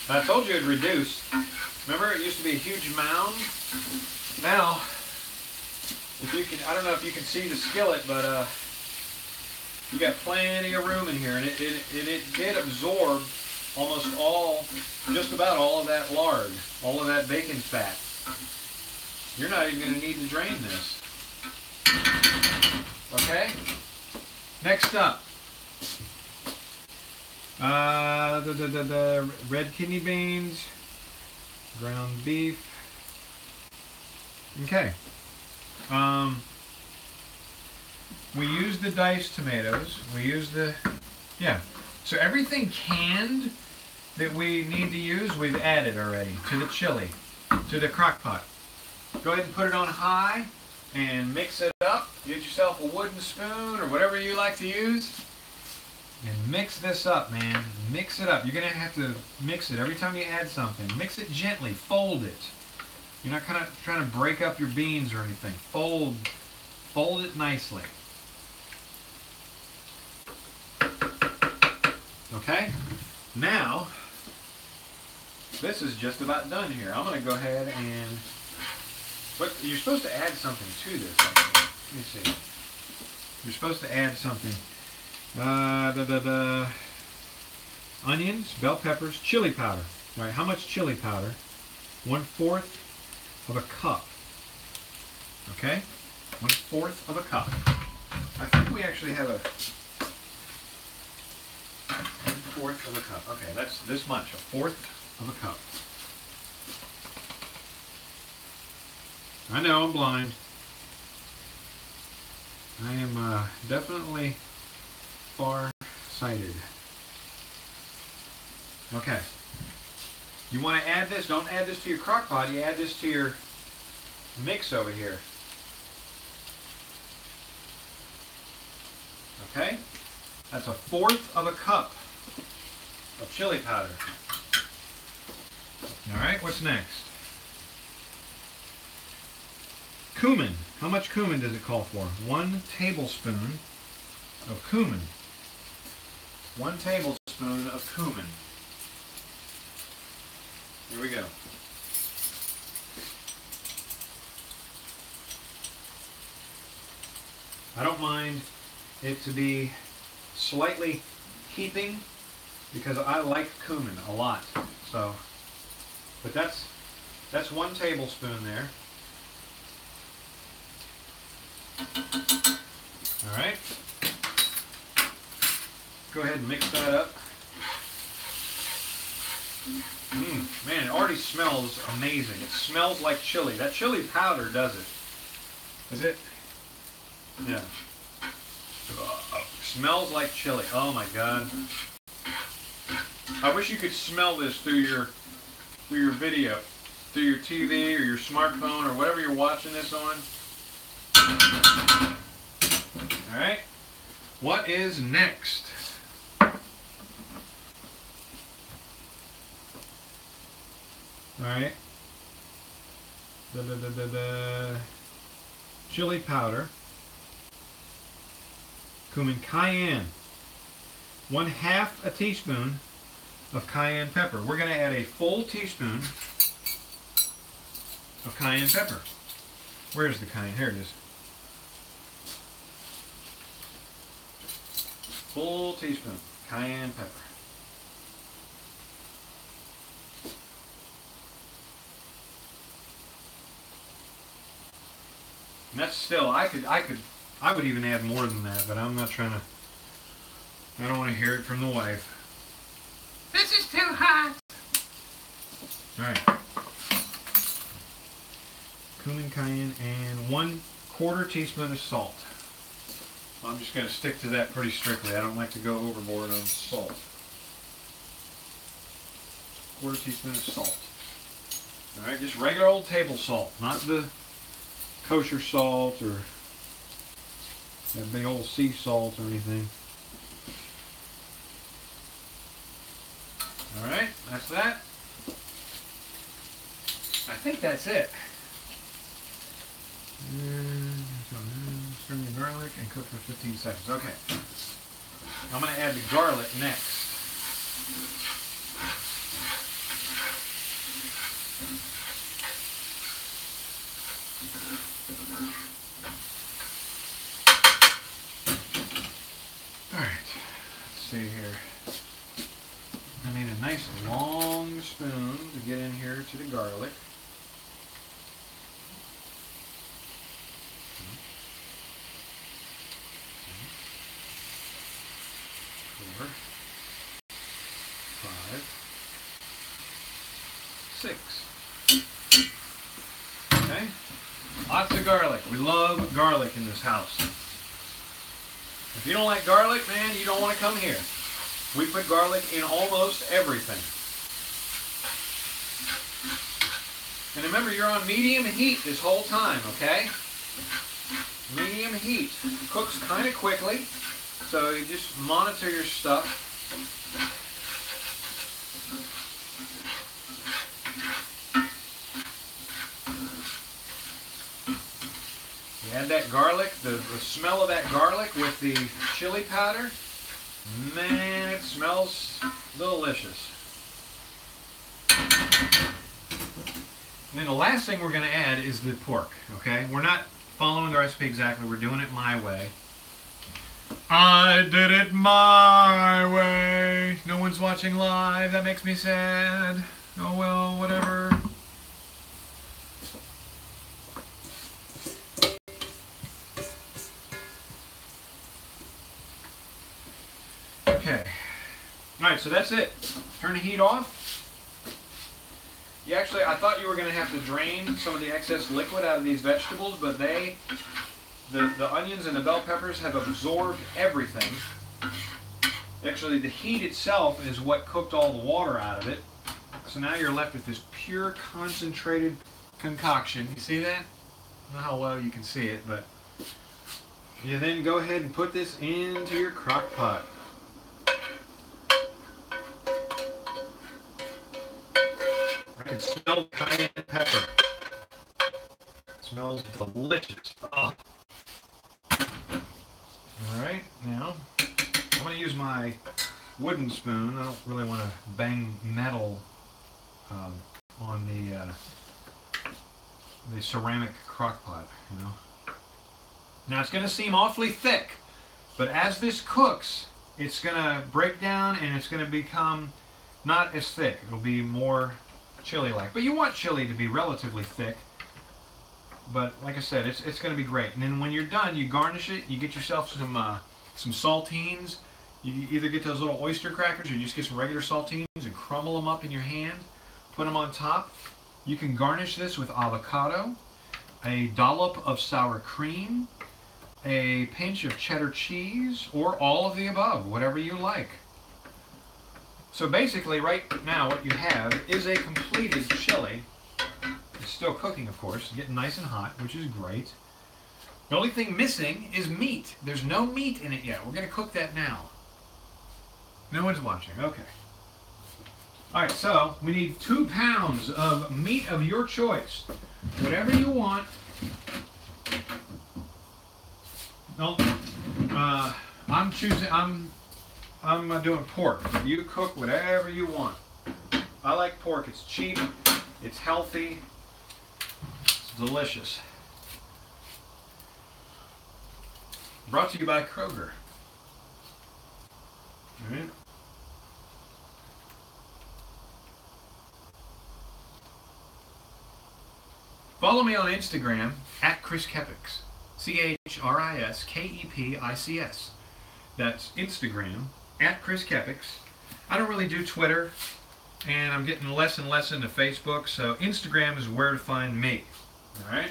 I told you it'd reduce. Remember, it used to be a huge mound? Now, if you can, I don't know if you can see the skillet, but you got plenty of room in here, and it did absorb just about all of that lard, all of that bacon fat. You're not even going to need to drain this. Okay? Next up. The red kidney beans, ground beef. Okay. We use the diced tomatoes. We use so everything canned that we need to use, we've added already to the chili, to the crock pot. Go ahead and put it on high and mix it up. Get yourself a wooden spoon or whatever you like to use. And mix this up, man. Mix it up. You're going to have to mix it every time you add something. Mix it gently. Fold it. You're not kind of trying to break up your beans or anything. Fold it nicely. Okay? Now, this is just about done here. I'm going to go ahead and... But you're supposed to add something to this, actually. Let me see. You're supposed to add something. Onions, bell peppers, chili powder. All right, how much chili powder? 1/4 of a cup. Okay? 1/4 of a cup. I think we actually have a 1/4 of a cup. Okay, that's this much. 1/4 of a cup. I know, I'm blind. I am definitely far-sighted. Okay. You want to add this, don't add this to your crock pot, you add this to your mix over here. Okay? That's 1/4 of a cup of chili powder. Alright, what's next? Cumin. How much cumin does it call for? 1 tablespoon of cumin. 1 tablespoon of cumin. Here we go. I don't mind it to be slightly heaping because I like cumin a lot. So, but that's 1 tablespoon there. All right. Go ahead and mix that up. Man, it already smells amazing. It smells like chili. That chili powder does it. Is it? Yeah. Smells like chili. Oh my God. I wish you could smell this through your video, through your TV or your smartphone or whatever you're watching this on. All right. What is next? All right. Chili powder. Cumin cayenne. 1/2 a teaspoon of cayenne pepper. We're going to add a full teaspoon of cayenne pepper. Where's the cayenne? Here it is. Full teaspoon cayenne pepper. And that's still, I would even add more than that, but I'm not trying to, I don't want to hear it from the wife. This is too hot. Alright. Cumin, cayenne, and 1/4 teaspoon of salt. I'm just going to stick to that pretty strictly. I don't like to go overboard on salt. 1/4 teaspoon of salt. Alright, just regular old table salt, not the kosher salt or that big old sea salt or anything. Alright, that's that. I think that's it. Stir the garlic and cook for 15 seconds. Okay. I'm going to add the garlic next. Alright, let's see here. I need a nice long spoon to get in here to the garlic. Four, 5, 6. Okay? Lots of garlic. We love garlic in this house. If you don't like garlic, man, you don't want to come here. We put garlic in almost everything. And remember, you're on medium heat this whole time, okay? Medium heat. It cooks kind of quickly, so you just monitor your stuff. You add that garlic, the smell of that garlic with the chili powder. Man, it smells delicious. And then the last thing we're going to add is the pork, okay? We're not following the recipe exactly. We're doing it my way. I did it my way. No one's watching live. That makes me sad. Oh well, whatever. Okay. Alright, so that's it. Turn the heat off. I thought you were going to have to drain some of the excess liquid out of these vegetables, but the onions and the bell peppers have absorbed everything. Actually, the heat itself is what cooked all the water out of it. So now you're left with this pure concentrated concoction. You see that? I don't know how well you can see it, but you then go ahead and put this into your crock pot. I can smell cayenne pepper. It smells delicious. Oh. Alright, now I'm going to use my wooden spoon. I don't really want to bang metal on the ceramic crock pot, you know. Now it's going to seem awfully thick, but as this cooks, it's going to break down and it's going to become not as thick. It'll be more chili-like. But you want chili to be relatively thick. But like I said, it's going to be great. And then when you're done, you garnish it. You get yourself some saltines. You either get those little oyster crackers or you just get some regular saltines and crumble them up in your hand. Put them on top. You can garnish this with avocado, a dollop of sour cream, a pinch of cheddar cheese, or all of the above, whatever you like. So basically, right now, what you have is a completed chili. It's still cooking, of course, getting nice and hot, which is great. The only thing missing is meat. There's no meat in it yet. We're going to cook that now. No one's watching. Okay. All right, so we need 2 pounds of meat of your choice. Whatever you want. No, I'm choosing. I'm doing pork. You cook whatever you want. I like pork. It's cheap. It's healthy. It's delicious. Brought to you by Kroger. All right. Follow me on Instagram at Chris Kepix. ChrisKepics. That's Instagram at Chris Kepix. I don't really do Twitter, and I'm getting less and less into Facebook, so Instagram is where to find me. All right.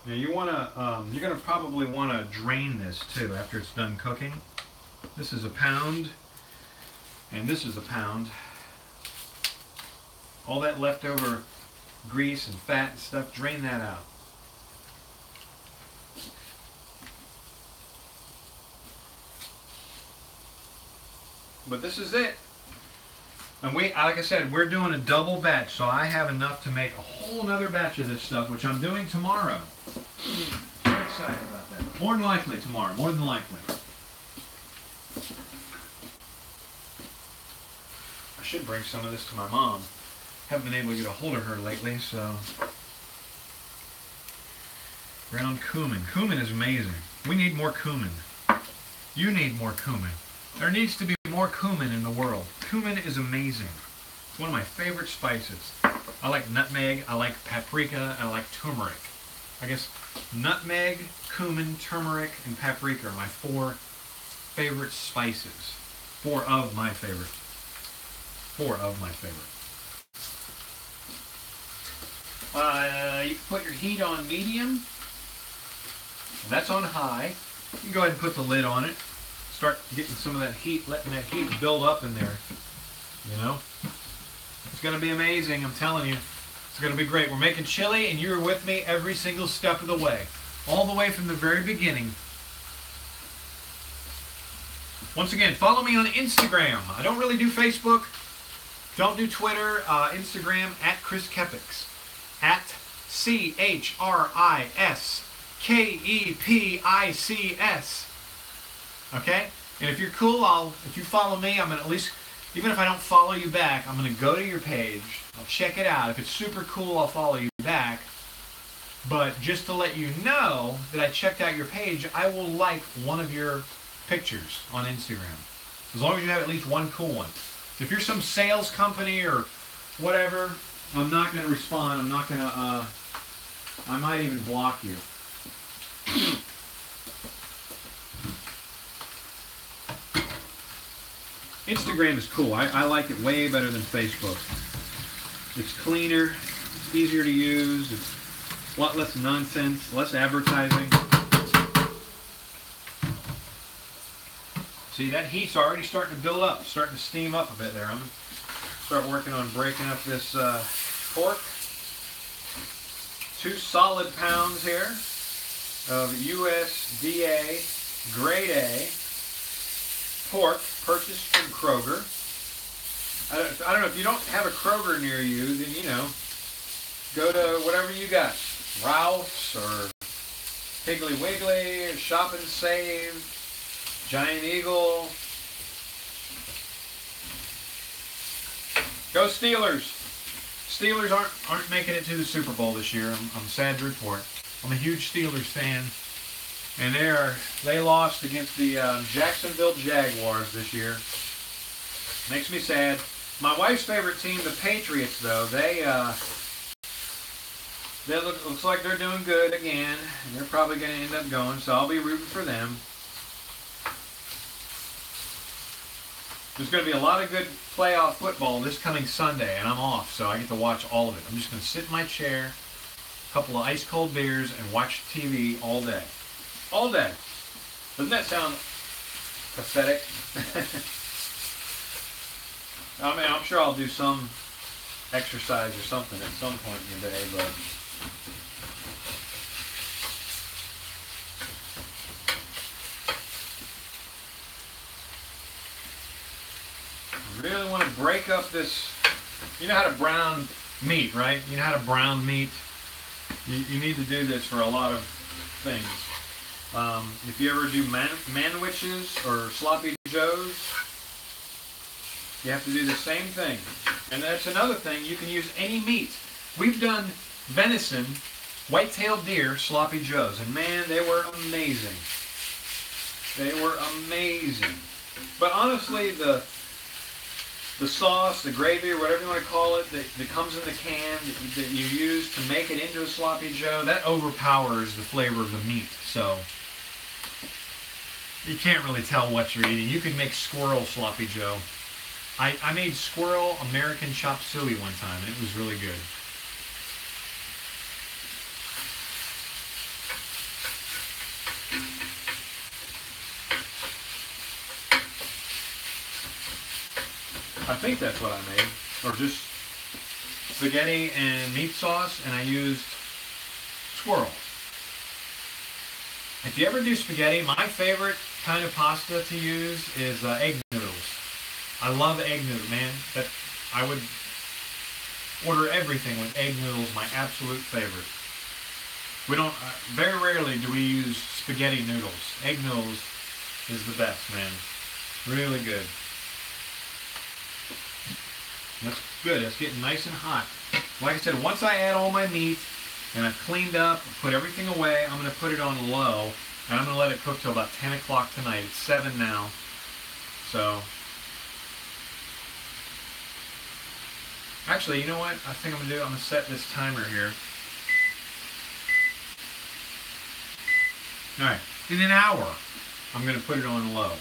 Now you're gonna probably want to drain this too after it's done cooking. This is a pound, and this is a pound. All that leftover grease and fat and stuff, drain that out. But this is it. And like I said, we're doing a double batch, so I have enough to make a whole nother batch of this stuff, which I'm doing tomorrow. Very excited about that. More than likely tomorrow, more than likely. I should bring some of this to my mom. Haven't been able to get a hold of her lately, so. Ground cumin. Cumin is amazing. We need more cumin. You need more cumin. There needs to be more cumin in the world. Cumin is amazing. It's one of my favorite spices. I like nutmeg, I like paprika, I like turmeric. I guess nutmeg, cumin, turmeric, and paprika are my 4 favorite spices. 4 of my favorite. 4 of my favorite. You can put your heat on medium. That's on high. You can go ahead and put the lid on it. Start getting some of that heat, letting that heat build up in there, you know. going to be amazing. I'm telling you. It's going to be great. We're making chili, and you're with me every single step of the way. All the way from the very beginning. Once again, follow me on Instagram. I don't really do Facebook. Don't do Twitter. Instagram, at Chris Kepix. At ChrisKepics. Okay? And if you're cool, if you follow me, I'm going to at least, even if I don't follow you back, I'm going to go to your page. I'll check it out. If it's super cool, I'll follow you back. But just to let you know that I checked out your page, I will like one of your pictures on Instagram. As long as you have at least one cool one. If you're some sales company or whatever, I'm not going to respond. I'm not going to, I might even block you. Instagram is cool. I like it way better than Facebook. It's cleaner, it's easier to use, it's a lot less nonsense, less advertising. See, that heat's already starting to build up, starting to steam up a bit there. I'm going to start working on breaking up this pork. 2 solid pounds here of USDA Grade A pork purchased from Kroger. I don't know, if you don't have a Kroger near you, then, you know, go to whatever you got. Ralph's or Piggly Wiggly, or Shop and Save, Giant Eagle. Go Steelers! Steelers aren't making it to the Super Bowl this year. I'm sad to report. I'm a huge Steelers fan. And they lost against the Jacksonville Jaguars this year. Makes me sad. My wife's favorite team, the Patriots, though, looks like they're doing good again. And they're probably going to end up going, so I'll be rooting for them. There's going to be a lot of good playoff football this coming Sunday, and I'm off, so I get to watch all of it. I'm just going to sit in my chair, a couple of ice-cold beers, and watch TV all day. All day. Doesn't that sound pathetic? I mean, I'm sure I'll do some exercise or something at some point in the day, but I really want to break up this. You know how to brown meat, right? You know how to brown meat? You need to do this for a lot of things. If you ever do manwiches or sloppy joes, you have to do the same thing. And that's another thing. You can use any meat. We've done venison, white-tailed deer, sloppy joes, and man, they were amazing. They were amazing. But honestly, the sauce, the gravy, or whatever you want to call it, that comes in the can that you use to make it into a sloppy joe, that overpowers the flavor of the meat. So you can't really tell what you're eating. You can make squirrel sloppy joe. I made squirrel American chop suey one time, and it was really good. I think that's what I made. Or just spaghetti and meat sauce, and I used squirrel. If you ever do spaghetti, my favorite kind of pasta to use is egg noodles. I love egg noodles, man. I would order everything with egg noodles, my absolute favorite. We don't, very rarely do we use spaghetti noodles. Egg noodles is the best, man. Really good. That's good. It's getting nice and hot. Like I said, once I add all my meat and I've cleaned up, put everything away, I'm going to put it on low, and I'm going to let it cook till about 10 o'clock tonight. It's 7 now. So, actually, you know what? I think I'm going to do? I'm going to set this timer here. Alright, in an hour, I'm going to put it on low.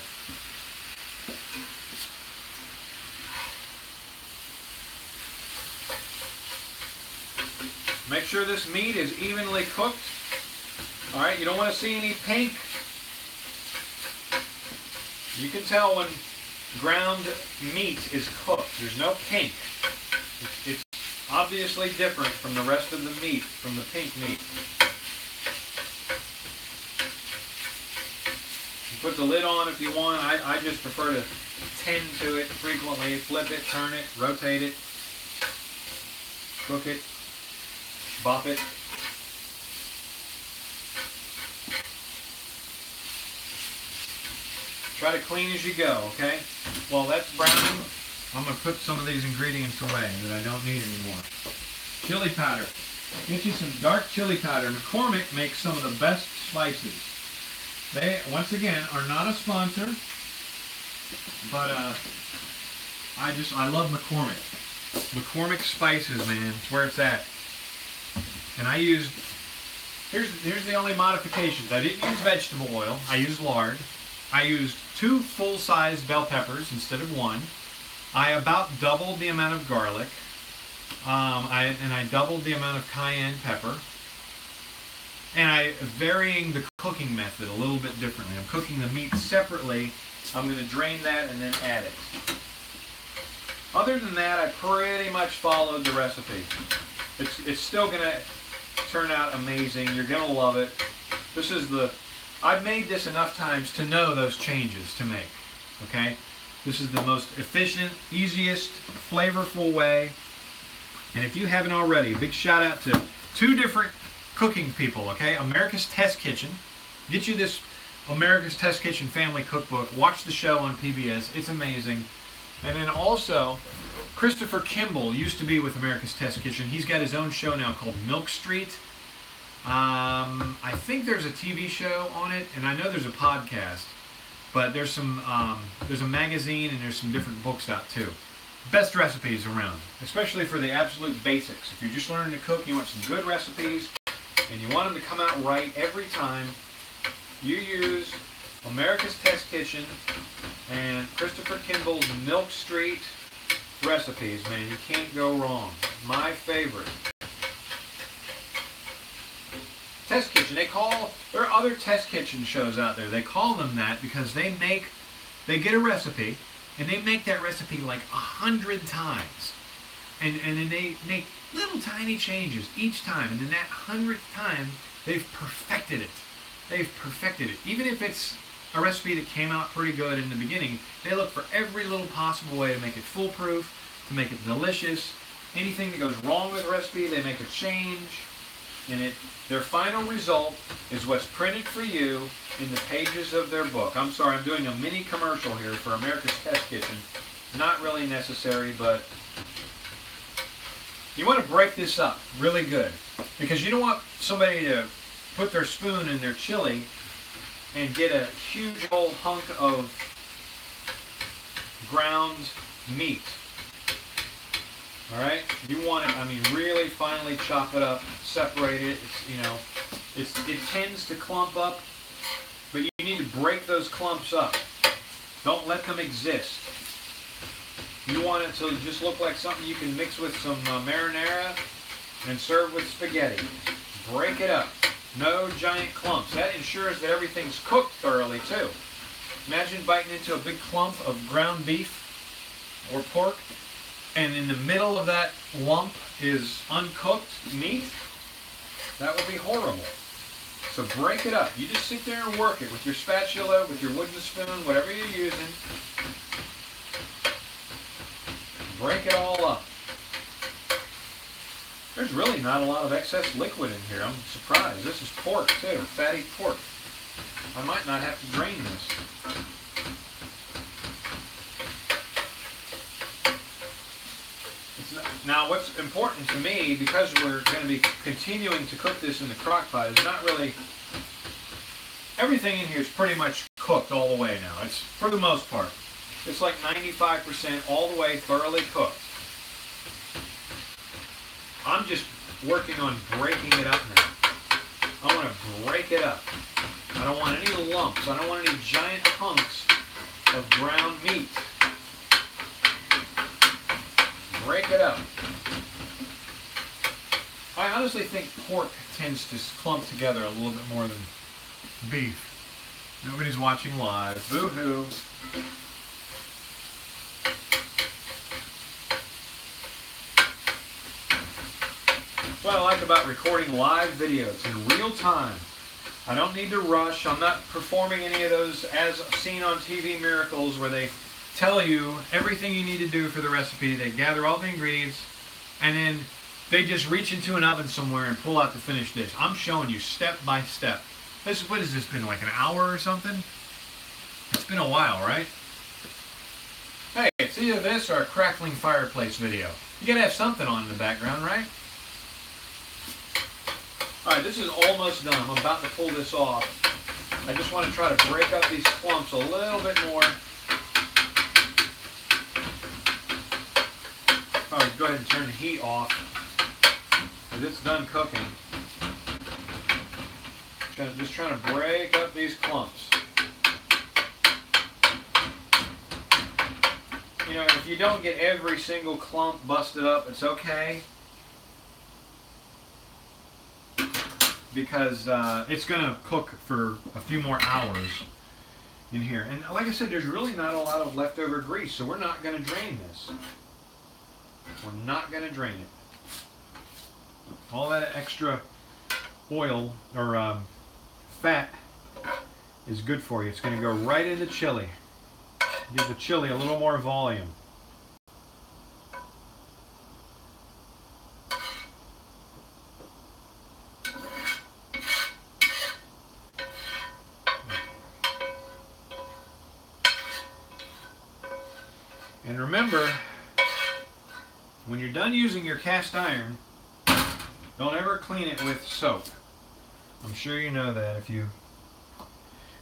Make sure this meat is evenly cooked. Alright, you don't want to see any pink. You can tell when ground meat is cooked. There's no pink. It's obviously different from the rest of the meat, from the pink meat. You put the lid on if you want. I just prefer to tend to it frequently, flip it, turn it, rotate it, cook it, bop it. Try to clean as you go, okay? While that's browning, I'm going to put some of these ingredients away that I don't need anymore. Chili powder. Get you some dark chili powder. McCormick makes some of the best spices. They, once again, are not a sponsor, but I love McCormick. McCormick spices, man, it's where it's at. And I used, here's the only modifications. I didn't use vegetable oil. I used lard. I used 2 full-size bell peppers instead of 1. I about doubled the amount of garlic. I doubled the amount of cayenne pepper. And I varying the cooking method a little bit differently. I'm cooking the meat separately. I'm going to drain that and then add it. Other than that, I pretty much followed the recipe. It's still going to turn out amazing. You're going to love it. This is I've made this enough times to know those changes to make. Okay? This is the most efficient, easiest, flavorful way. And if you haven't already, big shout out to 2 different cooking people, okay? America's Test Kitchen. Get you this America's Test Kitchen family cookbook. Watch the show on PBS. It's amazing. And then also, Christopher Kimball used to be with America's Test Kitchen. He's got his own show now called Milk Street. I think there's a TV show on it, and I know there's a podcast. But there's a magazine and there's some different books out too. Best recipes around, especially for the absolute basics. If you're just learning to cook, you want some good recipes, and you want them to come out right every time, you use America's Test Kitchen and Christopher Kimball's Milk Street recipes. Man, you can't go wrong. My favorite. Test Kitchen. There are other Test Kitchen shows out there. They call them that because they get a recipe and they make that recipe like 100 times. And then they make little tiny changes each time. And then that 100th time, they've perfected it. They've perfected it. Even if it's a recipe that came out pretty good in the beginning, they look for every little possible way to make it foolproof, to make it delicious. Anything that goes wrong with the recipe, they make a change. And their final result is what's printed for you in the pages of their book. I'm sorry, I'm doing a mini commercial here for America's Test Kitchen. Not really necessary, but you want to break this up really good. Because you don't want somebody to put their spoon in their chili and get a huge old hunk of ground meat. Alright? You want it, really finely chop it up, separate it. It tends to clump up, but you need to break those clumps up. Don't let them exist. You want it to just look like something you can mix with some marinara and serve with spaghetti. Break it up. No giant clumps. That ensures that everything's cooked thoroughly too. Imagine biting into a big clump of ground beef or pork, and in the middle of that lump is uncooked meat. That would be horrible. So break it up. You just sit there and work it with your spatula, with your wooden spoon, whatever you're using. Break it all up. There's really not a lot of excess liquid in here. I'm surprised. This is pork too, fatty pork. I might not have to drain this. Now, what's important to me, because we're going to be continuing to cook this in the crock pot, is not really... Everything in here is pretty much cooked all the way now. It's, for the most part, it's like 95% all the way thoroughly cooked. I'm just working on breaking it up now. I want to break it up. I don't want any lumps. I don't want any giant hunks of ground meat. Break it up. I honestly think pork tends to clump together a little bit more than beef. Nobody's watching live. Boo-hoo. what I like about recording live videos in real time. I don't need to rush. I'm not performing any of those as seen on TV miracles where they tell you everything you need to do for the recipe. They gather all the ingredients and then they just reach into an oven somewhere and pull out the finished dish. I'm showing you step by step. What has this been, like an hour or something? It's been a while, right? Hey, it's either this or a crackling fireplace video. You gotta have something on in the background, right? Alright, this is almost done. I'm about to pull this off. I just want to try to break up these clumps a little bit more. Alright, go ahead and turn the heat off, because it's done cooking. Just trying to break up these clumps. You know, if you don't get every single clump busted up, it's okay. Because it's going to cook for a few more hours in here. And like I said, there's really not a lot of leftover grease, so we're not going to drain this. We're not going to drain it. All that extra oil or fat is good for you. It's going to go right into chili. Give the chili a little more volume. And remember, when you're done using your cast iron, don't ever clean it with soap. I'm sure you know that if you...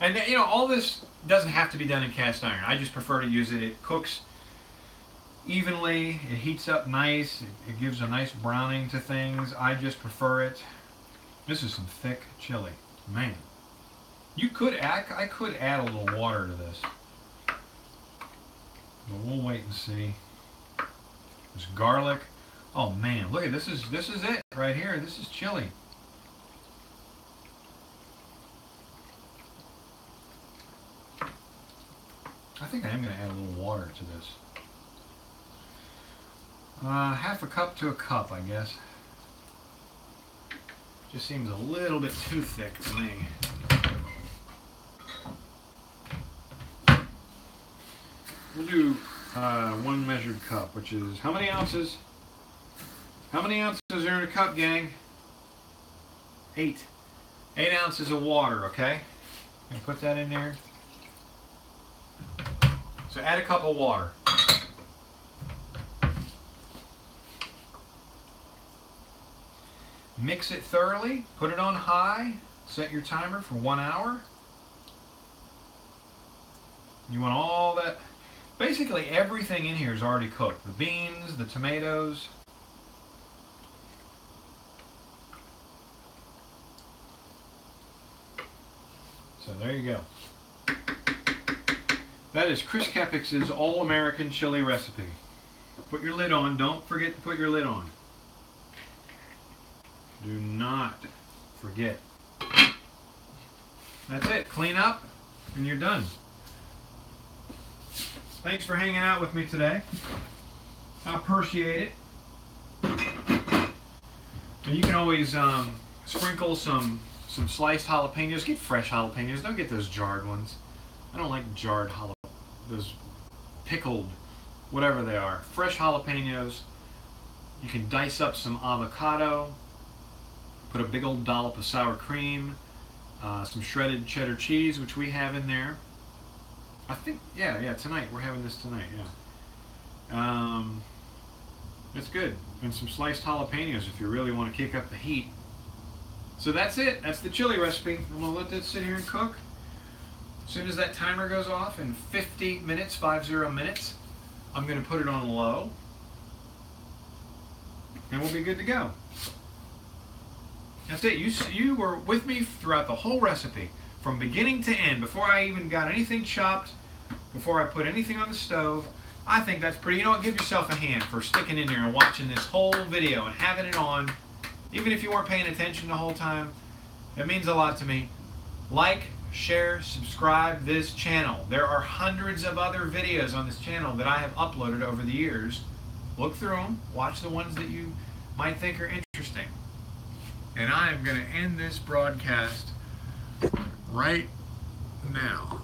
And you know, all this doesn't have to be done in cast iron. I just prefer to use it. It cooks evenly, it heats up nice, it gives a nice browning to things. I just prefer it. This is some thick chili. Man. You could add, I could add a little water to this. But we'll wait and see. There's garlic. Oh man, look at this is it right here. This is chili. I think I am going to add a little water to this. Half a cup to a cup, I guess. Just seems a little bit too thick to me. We'll do 1 measured cup, which is how many ounces? How many ounces are in a cup, gang? 8. 8 ounces of water, okay? And put that in there. So add a cup of water. Mix it thoroughly. Put it on high. Set your timer for 1 hour. You want all that. Basically everything in here is already cooked. The beans, the tomatoes. So there you go. That is Chris Kepix's All-American Chili Recipe. Put your lid on. Don't forget to put your lid on. Do not forget. That's it. Clean up and you're done. Thanks for hanging out with me today. I appreciate it. And you can always sprinkle some sliced jalapenos. Get fresh jalapenos. Don't get those jarred ones. I don't like jarred jalapenos. Those pickled, whatever they are. Fresh jalapenos. You can dice up some avocado. Put a big old dollop of sour cream. Some shredded cheddar cheese, which we have in there. I think, yeah, tonight. We're having this tonight, yeah. It's good. And some sliced jalapenos if you really want to kick up the heat. So that's it. That's the chili recipe. I'm going to let this sit here and cook. As soon as that timer goes off in 50 minutes, 50 minutes, I'm going to put it on low. And we'll be good to go. That's it. You were with me throughout the whole recipe. From beginning to end, before I even got anything chopped, before I put anything on the stove. I think that's pretty. You know what? Give yourself a hand for sticking in there and watching this whole video and having it on. Even if you weren't paying attention the whole time, it means a lot to me. Like, share, subscribe this channel. There are hundreds of other videos on this channel that I have uploaded over the years. Look through them. Watch the ones that you might think are interesting. And I am going to end this broadcast right now.